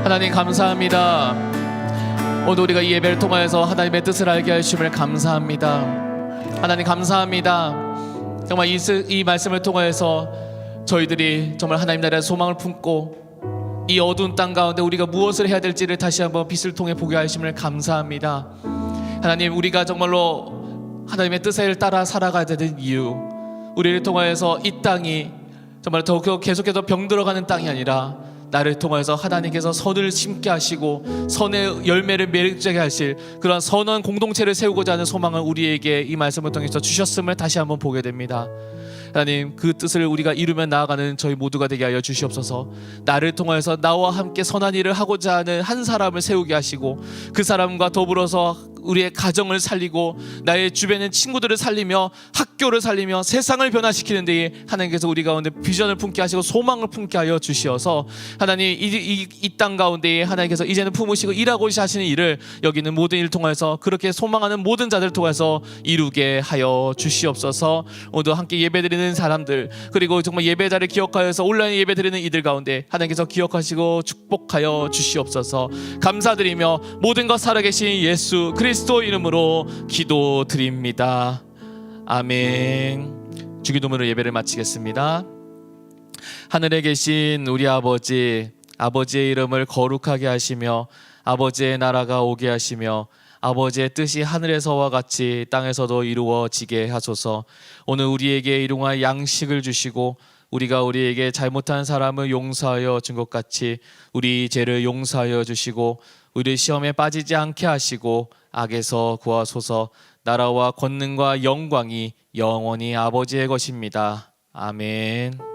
하나님 감사합니다. 오늘 우리가 이 예배를 통하여서 하나님의 뜻을 알게 하심을 감사합니다. 하나님 감사합니다. 정말 이 말씀을 통하여서 저희들이 정말 하나님 나라의 소망을 품고 이 어두운 땅 가운데 우리가 무엇을 해야 될지를 다시 한번 빛을 통해 보게 하심을 감사합니다. 하나님, 우리가 정말로 하나님의 뜻을 따라 살아가야 되는 이유, 우리를 통하여서 이 땅이 정말 더 계속해서 병들어가는 땅이 아니라 나를 통해서 하나님께서 선을 심게 하시고 선의 열매를 맺게 하실 그런 선한 공동체를 세우고자 하는 소망을 우리에게 이 말씀을 통해서 주셨음을 다시 한번 보게 됩니다. 하나님, 그 뜻을 우리가 이루며 나아가는 저희 모두가 되게 하여 주시옵소서. 나를 통하여서 나와 함께 선한 일을 하고자 하는 한 사람을 세우게 하시고, 그 사람과 더불어서 우리의 가정을 살리고 나의 주변의 친구들을 살리며 학교를 살리며 세상을 변화시키는 데에 하나님께서 우리 가운데 비전을 품게 하시고 소망을 품게 하여 주시어서, 하나님 이 땅 가운데에 하나님께서 이제는 품으시고 일하고 하시는 일을 여기는 모든 일을 통해서 그렇게 소망하는 모든 자들을 통해서 이루게 하여 주시옵소서. 오늘 함께 예배드리는 사람들, 그리고 정말 예배자를 기억하여서 온라인 예배드리는 이들 가운데 하나님께서 기억하시고 축복하여 주시옵소서. 감사드리며 모든 것 살아계신 예수 그리스도 이름으로 기도드립니다. 아멘. 주기도문으로 예배를 마치겠습니다. 하늘에 계신 우리 아버지, 아버지의 이름을 거룩하게 하시며 아버지의 나라가 오게 하시며 아버지의 뜻이 하늘에서와 같이 땅에서도 이루어지게 하소서. 오늘 우리에게 일용할 양식을 주시고 우리가 우리에게 잘못한 사람을 용서하여 준 것 같이 우리 죄를 용서하여 주시고 우리 시험에 빠지지 않게 하시고 악에서 구하소서. 나라와 권능과 영광이 영원히 아버지의 것입니다. 아멘.